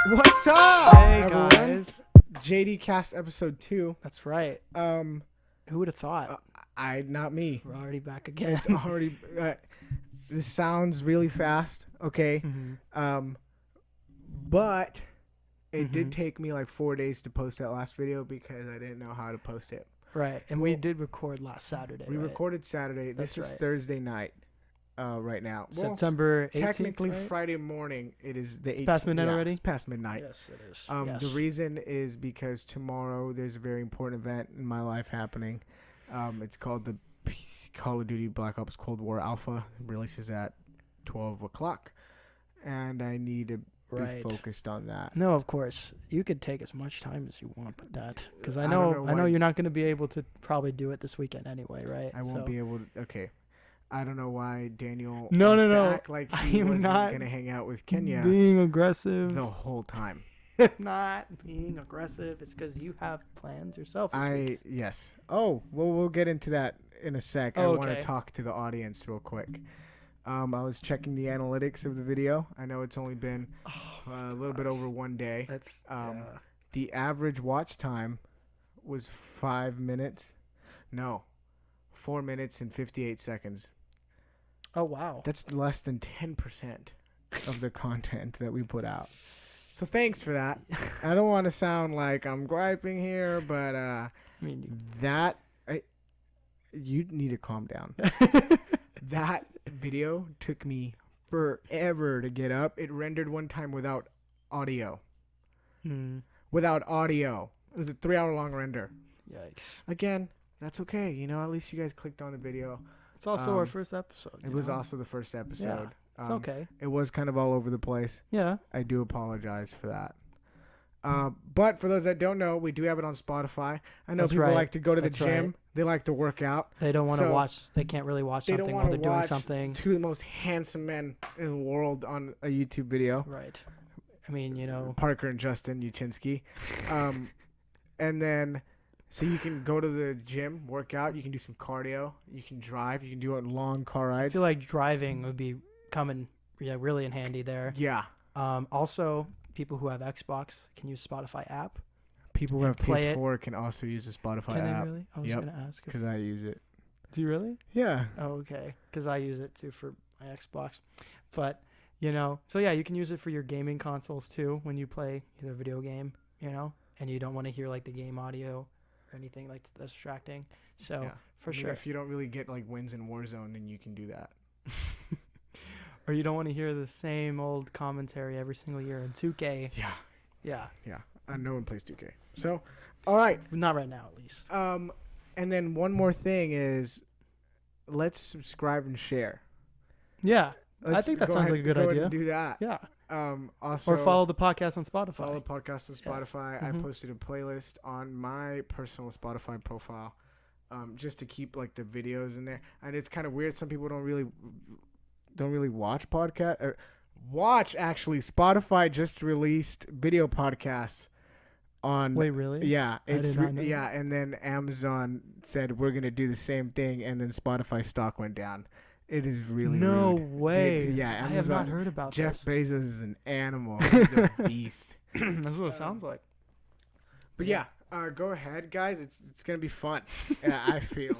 What's up? Hey everyone? guys, JDCAST Ep.2. that's right. Who would have thought? Not me. We're already back again. It's already. This sounds really fast, okay? But it did take me like 4 days to post that last video because I didn't know how to post it. Right, and we did record last Saturday. We right? recorded Saturday. That's This is right. Thursday night. Right now, September 18th, technically right? Friday morning. It is the 18th. It's past midnight already. It's past midnight. Yes, it is. The reason is because tomorrow there's a very important event in my life happening. It's called the Call of Duty Black Ops Cold War Alpha. It releases at 12 o'clock, and I need to be focused on that. No, of course. You could take as much time as you want with that, because I don't know you're not going to be able to probably do it this weekend anyway, right? I won't be able to. Okay. I don't know why Daniel No. act like he wasn't going to hang out with Kenya being aggressive. the whole time. Not being aggressive. It's because you have plans yourself this week. Yes. Oh, well, we'll get into that in a sec. I want to okay. talk to the audience real quick. I was checking the analytics of the video. I know it's only been a little bit over 1 day. That's The average watch time was 5 minutes. No, 4 minutes and 58 seconds. Oh, wow. That's less than 10% of the content that we put out. So thanks for that. I don't want to sound like I'm griping here, but you need to calm down. That video took me forever to get up. It rendered one time without audio. Without audio. It was a 3-hour long render. Yikes. Again, that's okay. You know, at least you guys clicked on the video. It's also our first episode. It was also the first episode. Yeah, it's okay. It was kind of all over the place. Yeah. I do apologize for that. But for those that don't know, we do have it on Spotify. I know people like to go to the gym. Right. They like to work out. They don't want to watch. They can't really watch something while they're doing something. Two of the most handsome men in the world on a YouTube video. Right. I mean, you know. Parker and Justin Uchinsky. And then... So you can go to the gym, work out. You can do some cardio. You can drive. You can do long car rides. I feel like driving would be coming really in handy there. Yeah. Also, people who have Xbox can use Spotify app. People who have PS4 can also use the Spotify app. Can app. they really? I was going to ask. Because I use it. Do you really? Yeah. Oh, okay. Because I use it too for my Xbox. But, you know, so yeah, you can use it for your gaming consoles too when you play either video game, you know, and you don't want to hear like the game audio or anything like that's distracting. So for sure, if you don't really get like wins in Warzone, then you can do that. Or you don't want to hear the same old commentary every single year in 2K. Yeah. No one plays 2K. So, all right. Not right now, at least. And then one more thing is, let's subscribe and share. Yeah, I think that sounds like a good idea. And do that. Yeah. Also, or follow the podcast on Spotify. Follow the podcast on Spotify. I posted a playlist on my personal Spotify profile, just to keep like the videos in there. And it's kind of weird. Some people don't really watch podcast or watch. Actually, Spotify just released video podcasts on. Wait, really? Yeah, it's yeah. And then Amazon said we're gonna do the same thing, and then Spotify stock went down. It is really no rude. way. Amazon, I have not heard about Jeff this. Bezos is an animal. He's a beast. That's what it sounds like. But go ahead, guys. It's gonna be fun. I feel,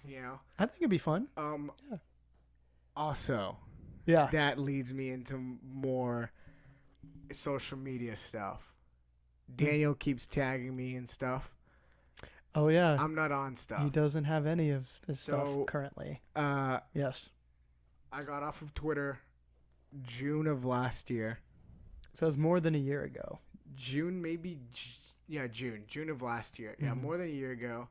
you know. I think it'd be fun. Also, that leads me into more social media stuff. Daniel keeps tagging me and stuff. Oh yeah. I'm not on stuff. He doesn't have any of this stuff currently. Yes. I got off of Twitter June of last year. So it's more than a year ago. June of last year. Yeah, more than a year ago.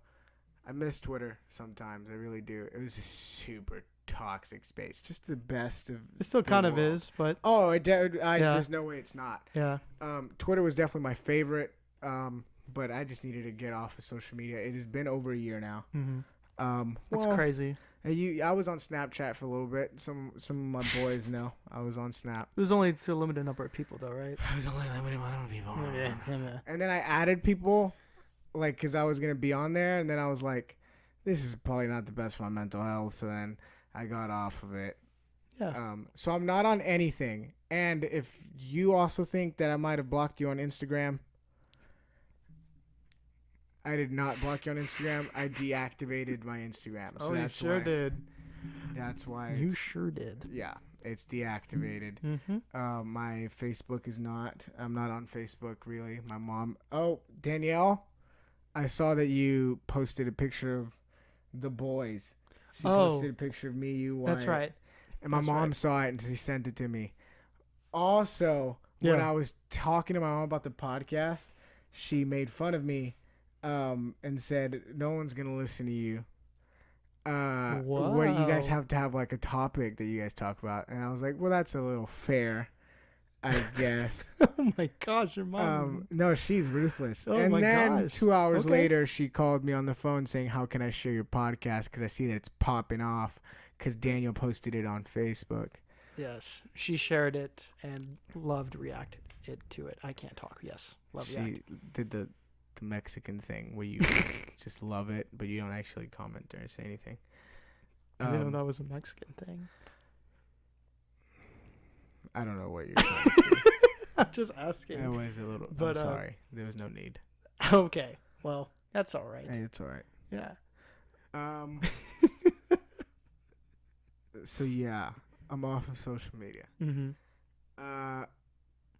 I miss Twitter sometimes. I really do. It was a super toxic space. Just the best of it still kind of is, but there's no way it's not. Yeah. Twitter was definitely my favorite. But I just needed to get off of social media. It has been over a year now. That's crazy. I was on Snapchat for a little bit. Some of my boys know I was on Snap. It was only to a limited number of people, though, right? It was only a limited number of people. Yeah. And then I added people, like, because I was gonna be on there, and then I was like, this is probably not the best for my mental health. So then I got off of it. Yeah. So I'm not on anything. And if you also think that I might have blocked you on Instagram, I did not block you on Instagram. I deactivated my Instagram. So you sure did. That's why. You sure did. Yeah, it's deactivated. Mm-hmm. My Facebook is not. I'm not on Facebook really. My mom. Oh, Danielle, I saw that you posted a picture of the boys. She posted a picture of me, you, Wyatt. That's right. And my mom saw it and she sent it to me. Also, when I was talking to my mom about the podcast, she made fun of me and said, no one's going to listen to you. Where you guys have to have like a topic that you guys talk about. And I was like, well, that's a little fair, I guess. Oh my gosh, your mom. No, she's ruthless. Oh and my then gosh. 2 hours later, she called me on the phone saying, how can I share your podcast? Because I see that it's popping off because Daniel posted it on Facebook. Yes, she shared it and reacted to it. I can't talk. Yes, react. She did the Mexican thing where you just love it, but you don't actually comment or say anything. I didn't know that was a Mexican thing. I don't know what you're trying to say. I'm just asking. I was a little. But, I'm sorry. There was no need. Okay. Well, that's all right. Hey, it's all right. Yeah. So yeah, I'm off of social media. Mm-hmm.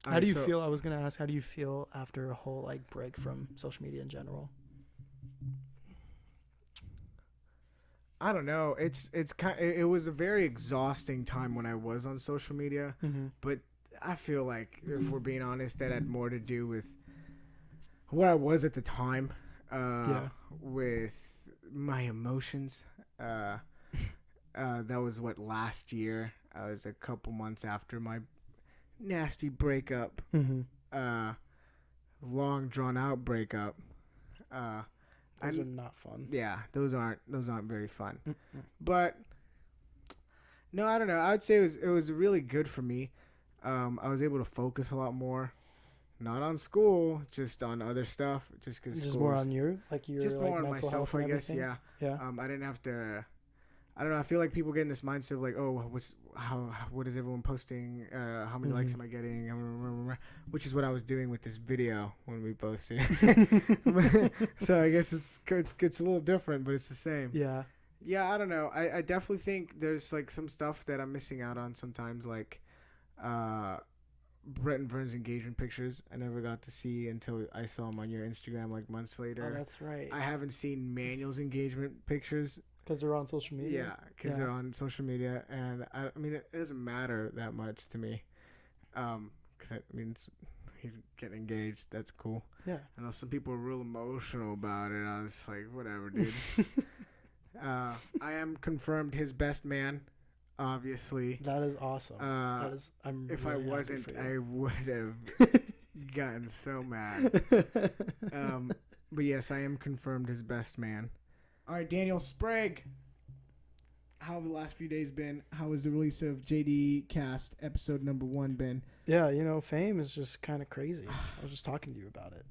How do you feel? I was gonna ask, how do you feel after a whole like break from social media in general? I don't know. It was a very exhausting time when I was on social media, but I feel like, if we're being honest, that had more to do with where I was at the time, with my emotions. That was last year. I was a couple months after my nasty breakup, long drawn out breakup. Those are not fun. Yeah, those aren't very fun. But no, I don't know. I would say it was really good for me. I was able to focus a lot more, not on school, just on other stuff. Just more on your just like, more on myself, I guess. Yeah. Yeah. I didn't have to. I don't know. I feel like people get in this mindset of like, oh, what is everyone posting? How many likes am I getting? Which is what I was doing with this video when we posted. So I guess it's a little different, but it's the same. Yeah. Yeah, I don't know. I definitely think there's like some stuff that I'm missing out on sometimes, like Brett and Vern's engagement pictures. I never got to see until I saw them on your Instagram like months later. Oh, that's right. I haven't seen Manuel's engagement pictures. Because they're on social media. Yeah, because they're on social media, and I mean it doesn't matter that much to me, because he's getting engaged. That's cool. Yeah. I know some people are real emotional about it. I was just like, whatever, dude. I am confirmed his best man, obviously. That is awesome. If really I wasn't, I would have gotten so mad. But yes, I am confirmed his best man. All right, Daniel Sprague. How have the last few days been? How has the release of JDCAST Ep.2 been? Yeah, fame is just kind of crazy. I was just talking to you about it.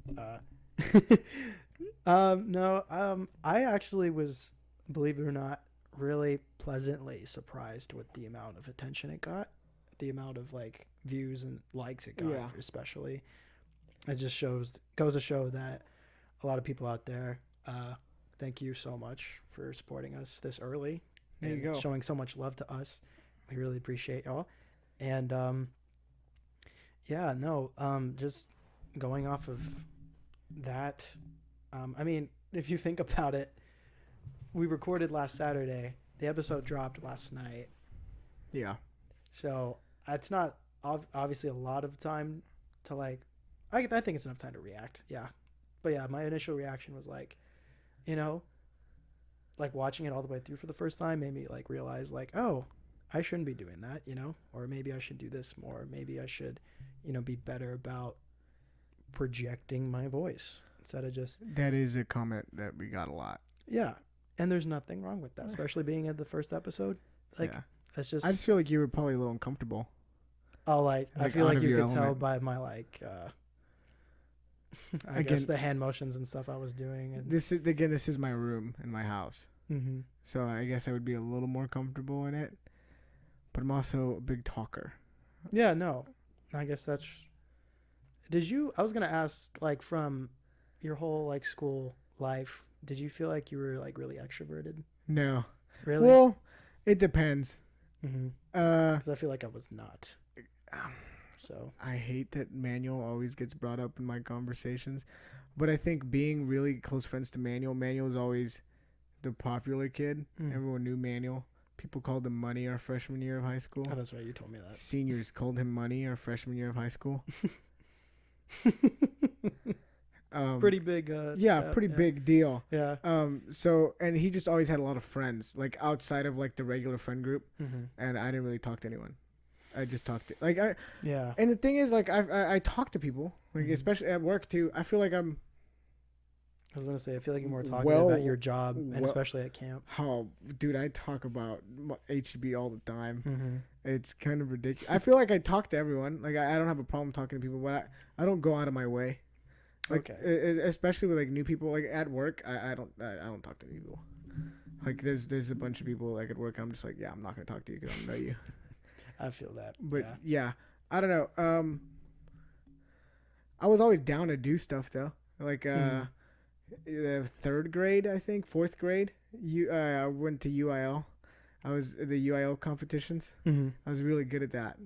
I actually was, believe it or not, really pleasantly surprised with the amount of attention it got, the amount of like views and likes it got, especially. It just goes to show that a lot of people out there. Thank you so much for supporting us this early and showing so much love to us. We really appreciate y'all. And just going off of that, if you think about it, we recorded last Saturday. The episode dropped last night. Yeah. So it's not obviously a lot of time to like. I think it's enough time to react. Yeah. But yeah, my initial reaction was like, like watching it all the way through for the first time made me like realize like, oh, I shouldn't be doing that, or maybe I should do this more. Maybe I should, be better about projecting my voice instead of just. That is a comment that we got a lot. Yeah. And there's nothing wrong with that, especially being at the first episode. Like, that's just. I just feel like you were probably a little uncomfortable. Oh, like I feel like you could tell by my like. I guess the hand motions and stuff I was doing. And this is my room in my house. Mm-hmm. So I guess I would be a little more comfortable in it. but I'm also a big talker. Yeah, no. I guess that's... I was going to ask, like, from your whole, like, school life, did you feel like you were, like, really extroverted? No. Really? Well, it depends. Mm-hmm. Because I feel like I was not. So I hate that Manuel always gets brought up in my conversations, but I think being really close friends to Manuel was always the popular kid. Everyone knew Manuel. People called him Money our freshman year of high school. Oh, that's right. You told me that. Seniors called him Money our freshman year of high school. Pretty big. Big deal. Yeah. So, and he just always had a lot of friends, like outside of like the regular friend group, and I didn't really talk to anyone. I just talked to Yeah. And the thing is, like, I talk to people, like especially at work too. I feel like I was gonna say, I feel like you're more talkative at your job and especially at camp. Oh, dude, I talk about HB all the time. Mm-hmm. It's kind of ridiculous. I feel like I talk to everyone. Like I don't have a problem talking to people, but I don't go out of my way. Like, especially with like new people. Like at work, I don't talk to new people. Like there's a bunch of people like at work. I'm just like, yeah, I'm not gonna talk to you because I don't know you. I feel that. But yeah, I don't know. I was always down to do stuff though. Like third grade, I think, fourth grade. I went to UIL. I was the UIL competitions. Mm-hmm. I was really good at that.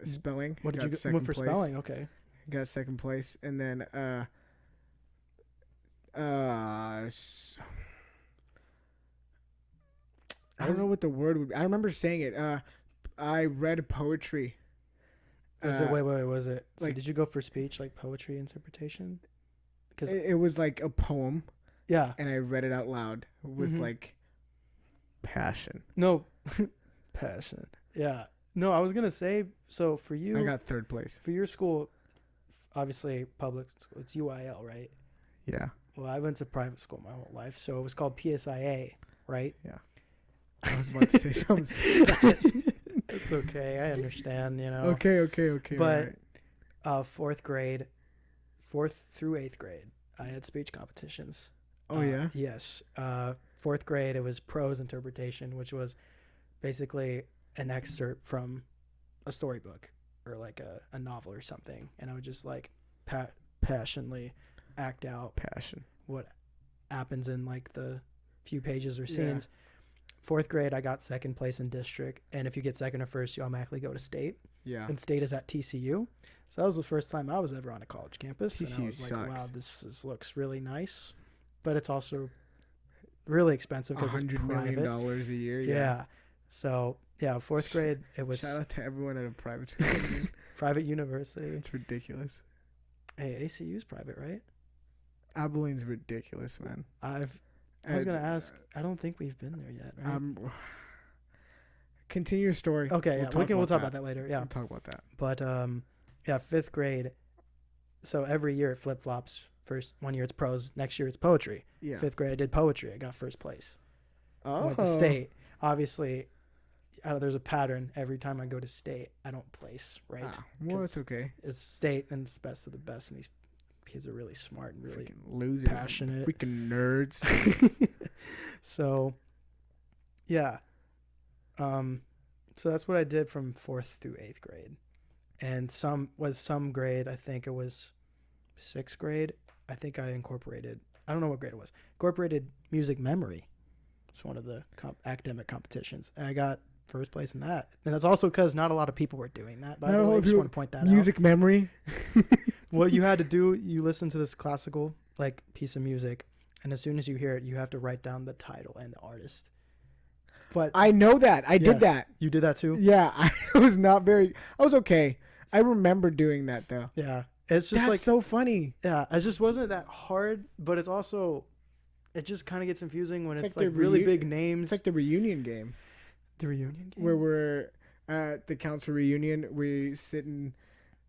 Spelling. What did you went for place. Spelling? Okay. Got second place, and then I don't know what the word would be. I remember saying it. I read poetry. Was it was it like, so did you go for speech, like poetry interpretation? Because it was like a poem. Yeah. And I read it out loud with like passion. No. Passion. Yeah. No, I was gonna say, so for you, I got third place. For your school, obviously public school, it's UIL, right? Yeah. Well, I went to private school my whole life, so it was called PSIA, right? Yeah. I was about to say something. It's okay. I understand, you know. Okay. But right. Fourth through 8th grade, I had speech competitions. Oh, yeah? Yes. Fourth grade, it was prose interpretation, which was basically an excerpt from a storybook or like a novel or something. And I would just like passionately act out what happens in like the few pages or scenes. Yeah. Fourth grade, I got second place in district. And if you get second or first, you automatically go to state. Yeah. And state is at TCU. So that was the first time I was ever on a college campus. TCU and I was sucks. Like, wow, this looks really nice. But it's also really expensive because it's private. $100 million a year. Yeah. So, yeah, fourth grade, it was... Shout out to everyone at a private school. Private university. It's ridiculous. Hey, ACU's private, right? Abilene's ridiculous, man. I was going to ask, I don't think we've been there yet, right? Continue your story. Okay, we'll talk about that later. Yeah. We'll talk about that. But, yeah, 5th grade. So every year it flip-flops. First 1 year it's prose, next year it's poetry. Yeah. 5th grade I did poetry. I got first place. Oh. I went to state. Obviously, there's a pattern. Every time I go to state, I don't place, right? Well, it's okay. It's state and it's best of the best, and these kids are really smart and really freaking losers, passionate, freaking nerds. So, yeah. So that's what I did from 4th through 8th grade, and some grade. I think it was 6th grade. I think I incorporated. I don't know what grade it was. Incorporated music memory. It's one of the academic competitions, and I got first place in that. And that's also because not a lot of people were doing that. By the way, I just want to point that out. Music memory. What you had to do, you listen to this classical like piece of music, and as soon as you hear it, you have to write down the title and the artist. But I know that. I did that. You did that too? Yeah, I was okay. I remember doing that though. Yeah. It's just that's so funny. Yeah, it just wasn't that hard, but it's also, it just kind of gets confusing when it's like really big names. It's like the reunion game. The reunion game? Where we're at the council reunion, we sit in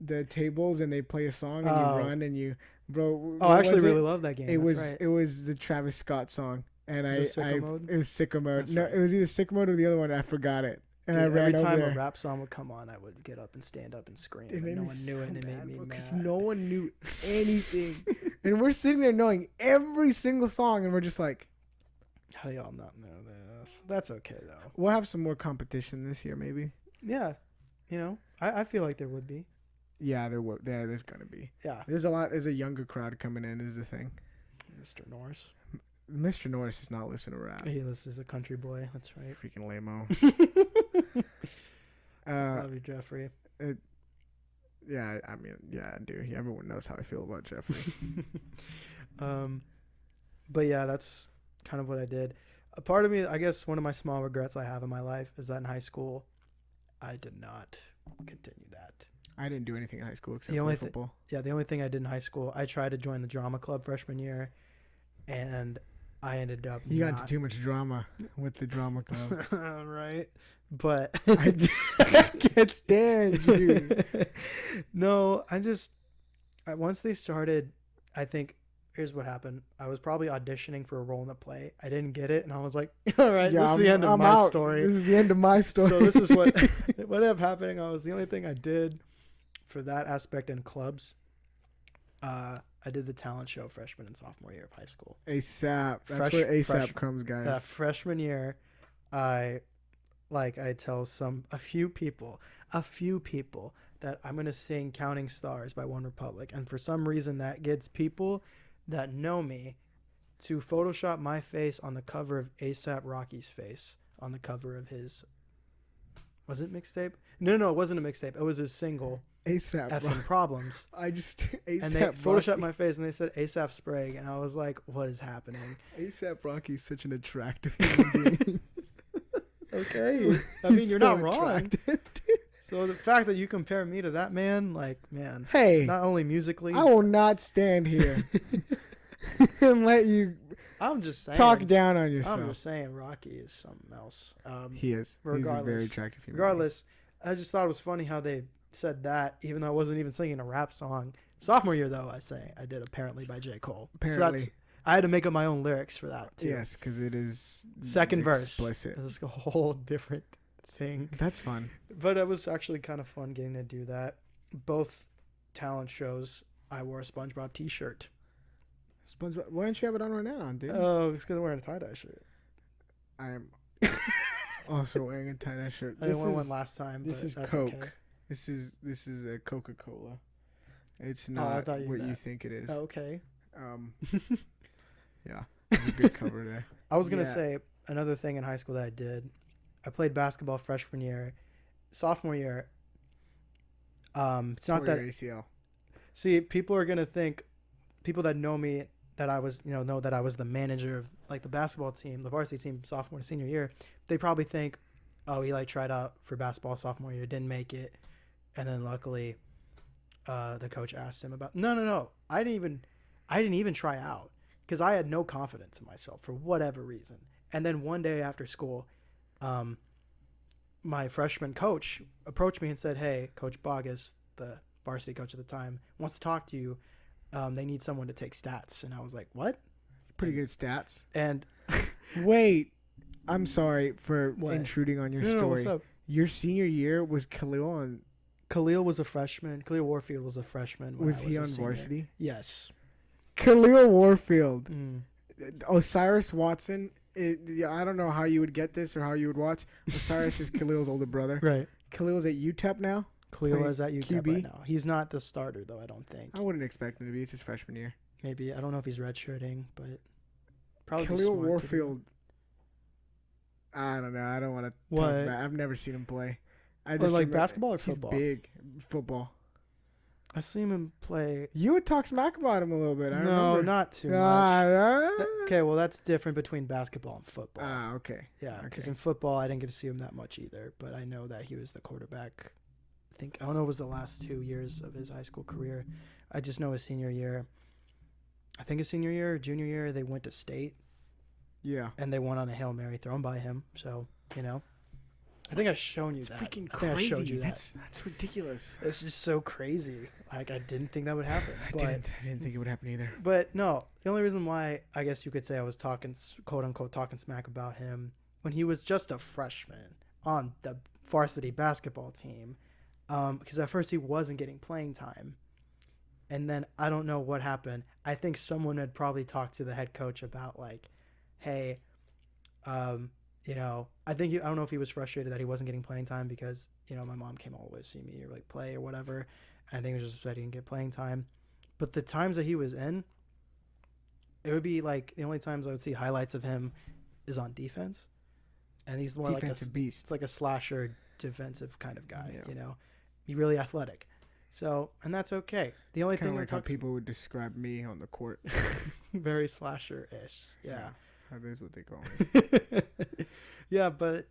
the tables and they play a song and you run and you, bro. Oh, I actually really love that game. It was the Travis Scott song. And it was Sicko Mode. That's no, right. It was either Sicko Mode or the other one. I forgot it. And dude, I ran every time over a rap song would come on, I would get up and stand up and scream. And no one knew it, and it made me mad. Because no one knew anything. And we're sitting there knowing every single song, and we're just like, how do y'all not know this? That's okay, though. We'll have some more competition this year, maybe. Yeah, I feel like there would be. Yeah, there's gonna be. Yeah, There's a younger crowd coming in. Is the thing. Mr. Norris. Mr. Norris does not listen to rap. He listens a country boy. That's right. Freaking lame-o. Love you, Jeffrey. Yeah, I mean, yeah, dude. Everyone knows how I feel about Jeffrey. But yeah, that's kind of what I did. A part of me, I guess, one of my small regrets I have in my life is that in high school, I did not continue that. I didn't do anything in high school except play football. The only thing I did in high school, I tried to join the drama club freshman year, and I ended up. You got into too much drama with the drama club, right? But I can't stand you. No, once they started, I think. Here's what happened. I was probably auditioning for a role in the play. I didn't get it, and I was like, all right, this is the end of my story. This is the end of my story. So this is what ended up happening. The only thing I did for that aspect in clubs, I did the talent show freshman and sophomore year of high school. ASAP. That's where ASAP comes, guys. Yeah, freshman year, I tell a few people that I'm going to sing Counting Stars by One Republic. And for some reason that gets people that know me to Photoshop my face on the cover of A$AP Rocky's face on the cover of his, was it mixtape? No, it wasn't a mixtape. It was his single, A$AP Effing Problems. A$AP And they Photoshopped my face and they said A$AP Sprague. And I was like, what is happening? A$AP Rocky's such an attractive human being. Okay. I mean, you're not wrong. So the fact that you compare me to that man, like, man. Hey. Not only musically. I will not stand here and let you I'm just saying. Talk down on yourself. I'm just saying Rocky is something else. He is. He's a very attractive human regardless, I just thought it was funny how they said that, even though I wasn't even singing a rap song. Sophomore year, though, I did Apparently by J. Cole. Apparently. So I had to make up my own lyrics for that, too. Yes, because it is second explicit. verse. It's a whole different thing. That's fun. But it was actually kind of fun getting to do that. Both talent shows, I wore a SpongeBob t-shirt. SpongeBob, why don't you have it on right now, dude? Oh, it's because I'm wearing a tie-dye shirt. I am also wearing a tie-dye shirt. I didn't wear one last time. This is Coke. Okay. This is a Coca-Cola. It's not what you think it is. Oh, okay. Yeah, there's a good cover there. I was gonna say another thing in high school that I did. I played basketball freshman year, sophomore year. It's not that ACL. See, people are gonna think, people that know me, that I was, know that I was the manager of like the basketball team, the varsity team, sophomore to senior year. They probably think, oh, he like tried out for basketball sophomore year, didn't make it, and then luckily, the coach asked him about. No. I didn't even try out because I had no confidence in myself for whatever reason. And then one day after school, my freshman coach approached me and said, "Hey, Coach Bogus, the varsity coach at the time, wants to talk to you. They need someone to take stats." And I was like, "What?" Pretty good stats. And wait, I'm sorry for intruding on your story. No, what's up? Your senior year was Khalil on. Khalil was a freshman. Khalil Warfield was a freshman. Was he on varsity? Yes. Khalil Warfield. Osiris Watson. I don't know how you would get this or how you would watch. Osiris is Khalil's older brother. Right. Khalil's at UTEP now. Khalil is at UTEP right now. He's not the starter, though, I don't think. I wouldn't expect him to be. It's his freshman year. Maybe. I don't know if he's redshirting, but probably Khalil Warfield. I don't know. I don't want to talk about it. I've never seen him play. I just like basketball or football? He's big. Football. I seen him play. You would talk smack about him a little bit. I remember. No, not too much. Okay, well, that's different between basketball and football. Okay. Yeah, because in football, I didn't get to see him that much either, but I know that he was the quarterback. I don't know if it was the last 2 years of his high school career. I just know his senior year. I think his senior year or junior year, they went to state. Yeah. And they won on a Hail Mary thrown by him. So, I think I've shown you that. Freaking I think crazy. I showed you that. That's ridiculous. It's just so crazy. Like, I didn't think that would happen. I didn't think it would happen either. But no, the only reason why I guess you could say I was talking, quote unquote, talking smack about him when he was just a freshman on the varsity basketball team, because at first he wasn't getting playing time. And then I don't know what happened. I think someone had probably talked to the head coach about like, hey, I don't know if he was frustrated that he wasn't getting playing time because my mom came all the way to see me or like play or whatever. And I think it was just so I didn't get playing time. But the times that he was in, it would be like the only times I would see highlights of him is on defense. And he's more defensive beast. It's like a slasher defensive kind of guy, He's really athletic. So, and that's okay. The only thing like how people would describe me on the court. Very slasher-ish. Yeah. That is what they call me. Yeah, but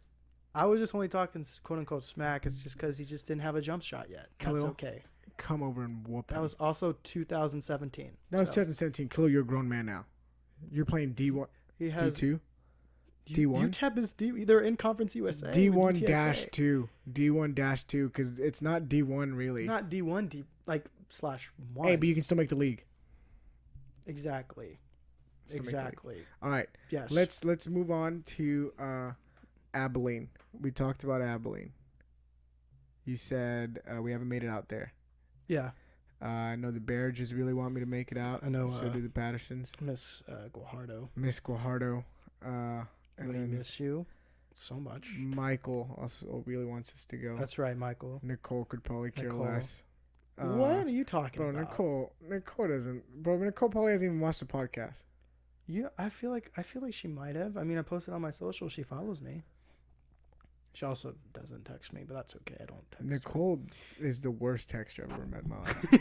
I was just only talking quote-unquote smack. It's just because he just didn't have a jump shot yet. That's okay. Come over and whoop him. That was also 2017. That was 2017. Khalil, you're a grown man now. You're playing D1. He has D2? D1? UTEP is either in Conference USA. D1-2. D1-2, because it's not D1 really. Not D1, /1. Hey, but you can still make the league. Exactly. All right. Yes. Let's move on to Abilene. We talked about Abilene. You said we haven't made it out there. Yeah. I know the Barrages really want me to make it out. I know. So do the Pattersons. Miss Guajardo. Miss Guajardo. And really miss you so much. Michael also really wants us to go. That's right, Michael. Nicole could probably care less. What are you talking about? Nicole doesn't. Bro, Nicole probably hasn't even watched the podcast. Yeah, I feel like she might have. I mean, I posted on my social. She follows me. She also doesn't text me, but that's okay. I don't text Nicole is the worst texter I've ever met in my life.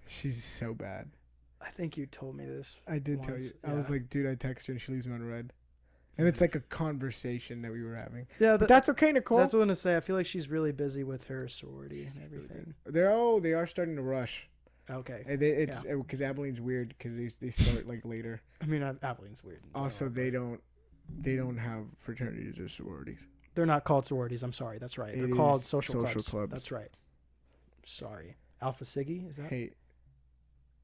She's so bad. I think you told me this. I did tell you. Yeah. I was like, dude, I text her and she leaves me on red. And it's like a conversation that we were having. Yeah, but that's okay, Nicole. That's what I'm going to say. I feel like she's really busy with her sorority and everything. They are starting to rush. Okay. It's because Abilene's weird because they start like later. I mean, Abilene's weird. Also, they don't have fraternities or sororities. They're not called sororities. I'm sorry. That's right. They're called social clubs. That's right. Sorry. Alpha Siggy, is that? Hey.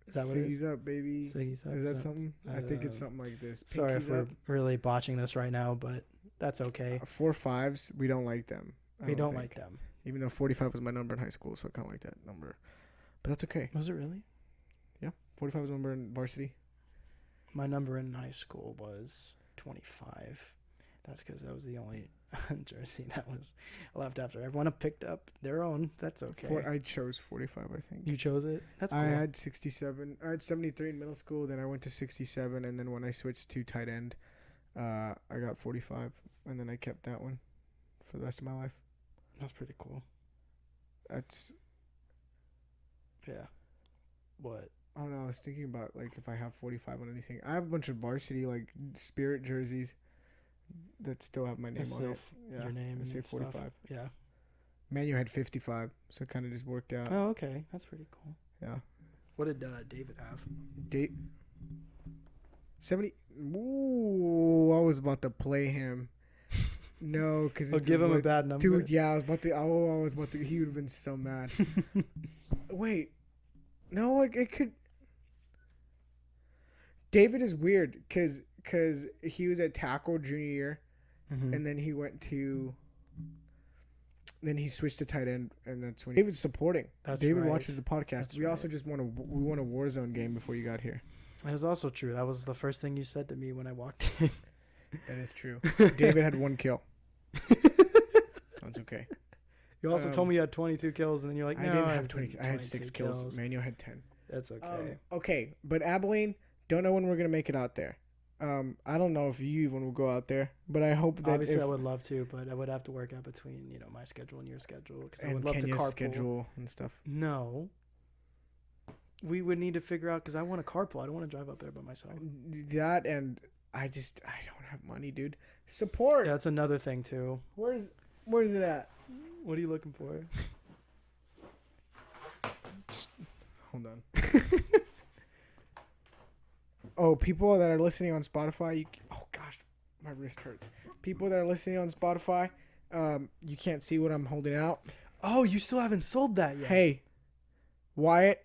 Is that what it is? Siggy's up, baby. Siggy's up. Is that something? I think it's something like this. Sorry if we're really botching this right now, but that's okay. 4-5s, we don't like them. We don't like them. Even though 45 was my number in high school, so I kind of like that number. But that's okay. Was it really? Yeah. 45 was my number in varsity. My number in high school was 25. That's because that was the only jersey that was left after. Everyone picked up their own. That's okay. I chose 45, I think. You chose it? That's cool. I had 67. I had 73 in middle school. Then I went to 67. And then when I switched to tight end, I got 45. And then I kept that one for the rest of my life. That's pretty cool. Yeah. What? I don't know. I was thinking about, like, if I have 45 on anything. I have a bunch of varsity, like, Spirit jerseys that still have my name on it. Your name. I say 45. Stuff. Yeah. Manu had 55, so it kind of just worked out. Oh, okay. That's pretty cool. Yeah. What did David have? 70. Ooh, I was about to play him. No, because I'll give him a bad number. Dude, yeah, I was about to. He would have been so mad. Wait. No, it could. David is weird because he was at tackle junior year, and then he went to. Then he switched to tight end, and that's when David's supporting. David watches the podcast. That's also just won a Warzone game before you got here. That is also true. That was the first thing you said to me when I walked in. That is true. David had 1 kill. That's okay. You also told me you had 22 kills, and then you're like, no, I didn't have 20. I had 6 kills. Manuel had 10. That's okay. Okay, but Abilene, don't know when we're going to make it out there. I don't know if you even will go out there, but I hope that obviously I would love to, but I would have to work out between my schedule and your schedule because I would love Kenya's to carpool. Schedule and stuff. No, we would need to figure out because I want to carpool. I don't want to drive up there by myself. That and I don't have money, dude. Support. Yeah, that's another thing too. Where's it at? What are you looking for? Hold on. Oh, people that are listening on Spotify, oh gosh, my wrist hurts. People that are listening on Spotify, you can't see what I'm holding out. Oh, you still haven't sold that yet. Hey, Wyatt,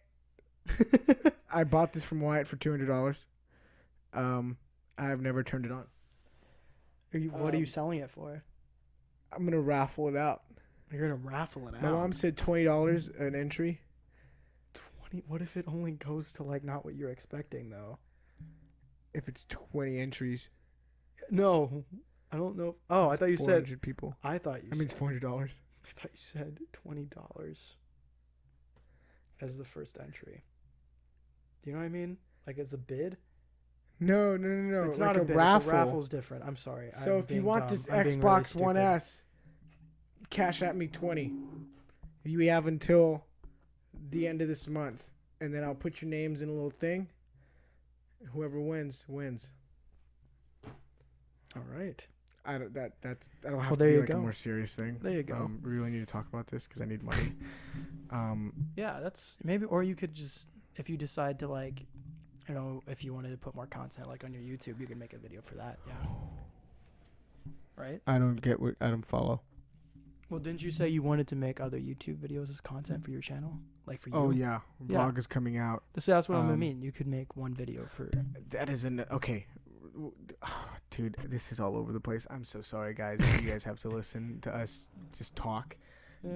I bought this from Wyatt for $200. I've never turned it on. What are you selling it for? I'm gonna raffle it out. You're gonna raffle it out. My mom said $20 an entry. 20? What if it only goes to like not what you're expecting though? If it's 20 entries. No, I don't know. Oh, I thought you said 400 people. I thought you. That means $400. I thought you said $20 as the first entry. Do you know what I mean? Like as a bid? No. It's like not a bid. raffle. A raffle's different. I'm sorry. So I'm if you being want dumb. this I'm being Xbox really One stupid. S, cash at me 20. You have until the end of this month, and then I'll put your names in a little thing. Whoever wins. All right. I don't have Well, to there be you like go. a more serious thing. There you go. We really need to talk about this because I need money. Yeah, that's maybe, or you could just, if you decide to like, you know, if you wanted to put more content like on your YouTube, you could make a video for that. Yeah. Right? I don't follow. Well, didn't you say you wanted to make other YouTube videos as content for your channel? Like for you? Oh yeah, Yeah. vlog is coming out. That's what I mean. You could make one video for. That is okay. Dude, this is all over the place. I'm so sorry, guys. You guys have to listen to us just talk.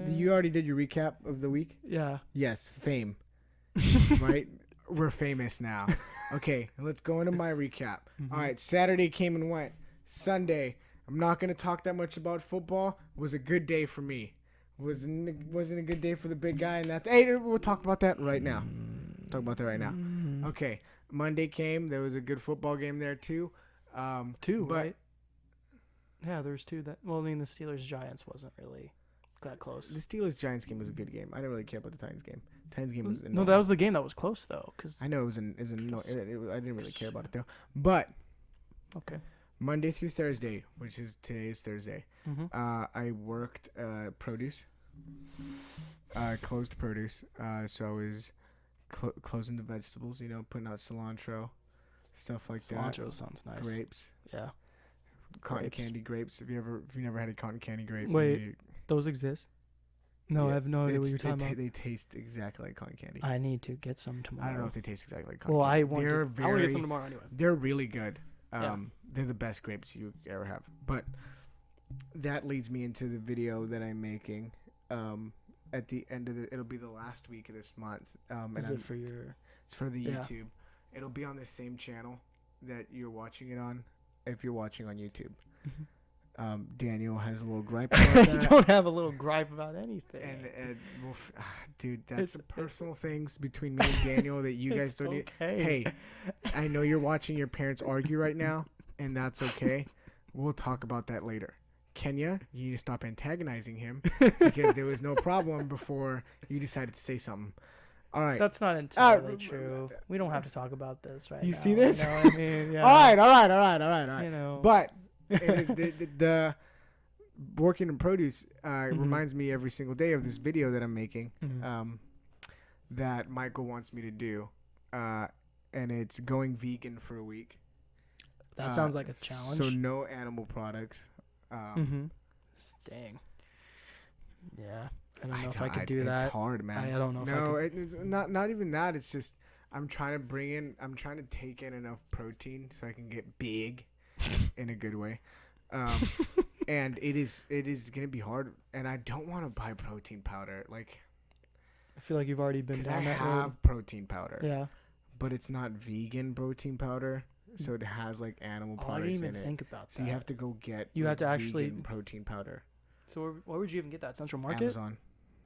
You already did your recap of the week? Yeah. Yes, fame. Right? We're famous now. Okay, let's go into my recap. Mm-hmm. All right, Saturday came and went. Sunday, I'm not going to talk that much about football. Was a good day for me. Wasn't a good day for the big guy. And that's, hey, we'll talk about that right now. Talk about that right now. Okay, Monday came. There was a good football game there too. Two, but, right? Yeah, there's two that. Well, I mean, the Steelers-Giants wasn't really that close. The Steelers-Giants game was a good game. I didn't really care about the Titans game. Titans game was No, that was the game that was close though. Cause I know I didn't really care about it though. But okay. Monday through Thursday, which is today's Thursday, I worked produce, closed produce. So I was closing the vegetables, putting out cilantro, stuff like that. Cilantro sounds nice. Grapes. Yeah. Cotton candy grapes. If you never had a cotton candy grape? Wait, those exist? No, yeah, I have no idea what you're talking about. They taste exactly like cotton candy. I need to get some tomorrow. I don't know if they taste exactly like cotton well, candy. I want to get some tomorrow anyway. They're really good. Yeah. They're the best grapes you ever have. But that leads me into the video that I'm making. At the end of it'll be the last week of this month. Is it for your? It's for the YouTube. It'll be on the same channel that you're watching it on. If you're watching on YouTube. Daniel has a little gripe about that. You don't have a little gripe about anything. And dude, that's the personal things between me and Daniel that you guys don't need. Hey, I know you're watching your parents argue right now, and that's okay. We'll talk about that later. Kenya, you need to stop antagonizing him because there was no problem before you decided to say something. All right. That's not entirely true. We don't have to talk about this right now. You see this? You know what I mean? Yeah. All right. You know. But the working in produce reminds me every single day of this video that I'm making that Michael wants me to do. And it's going vegan for a week. That sounds like a challenge. So no animal products. Dang. Yeah. I don't know if I could do that. It's hard, man. I don't know if I could. It's not even that. It's just I'm trying to take in enough protein so I can get big in a good way. And it is going to be hard. And I don't want to buy protein powder. Like, I feel like you've already been down that road. I have protein powder. Yeah. But it's not vegan protein powder. So it has like animal products in it. I didn't even think about that. So you have to go get have to actually vegan protein powder. So where would you even get that? Central Market? Amazon.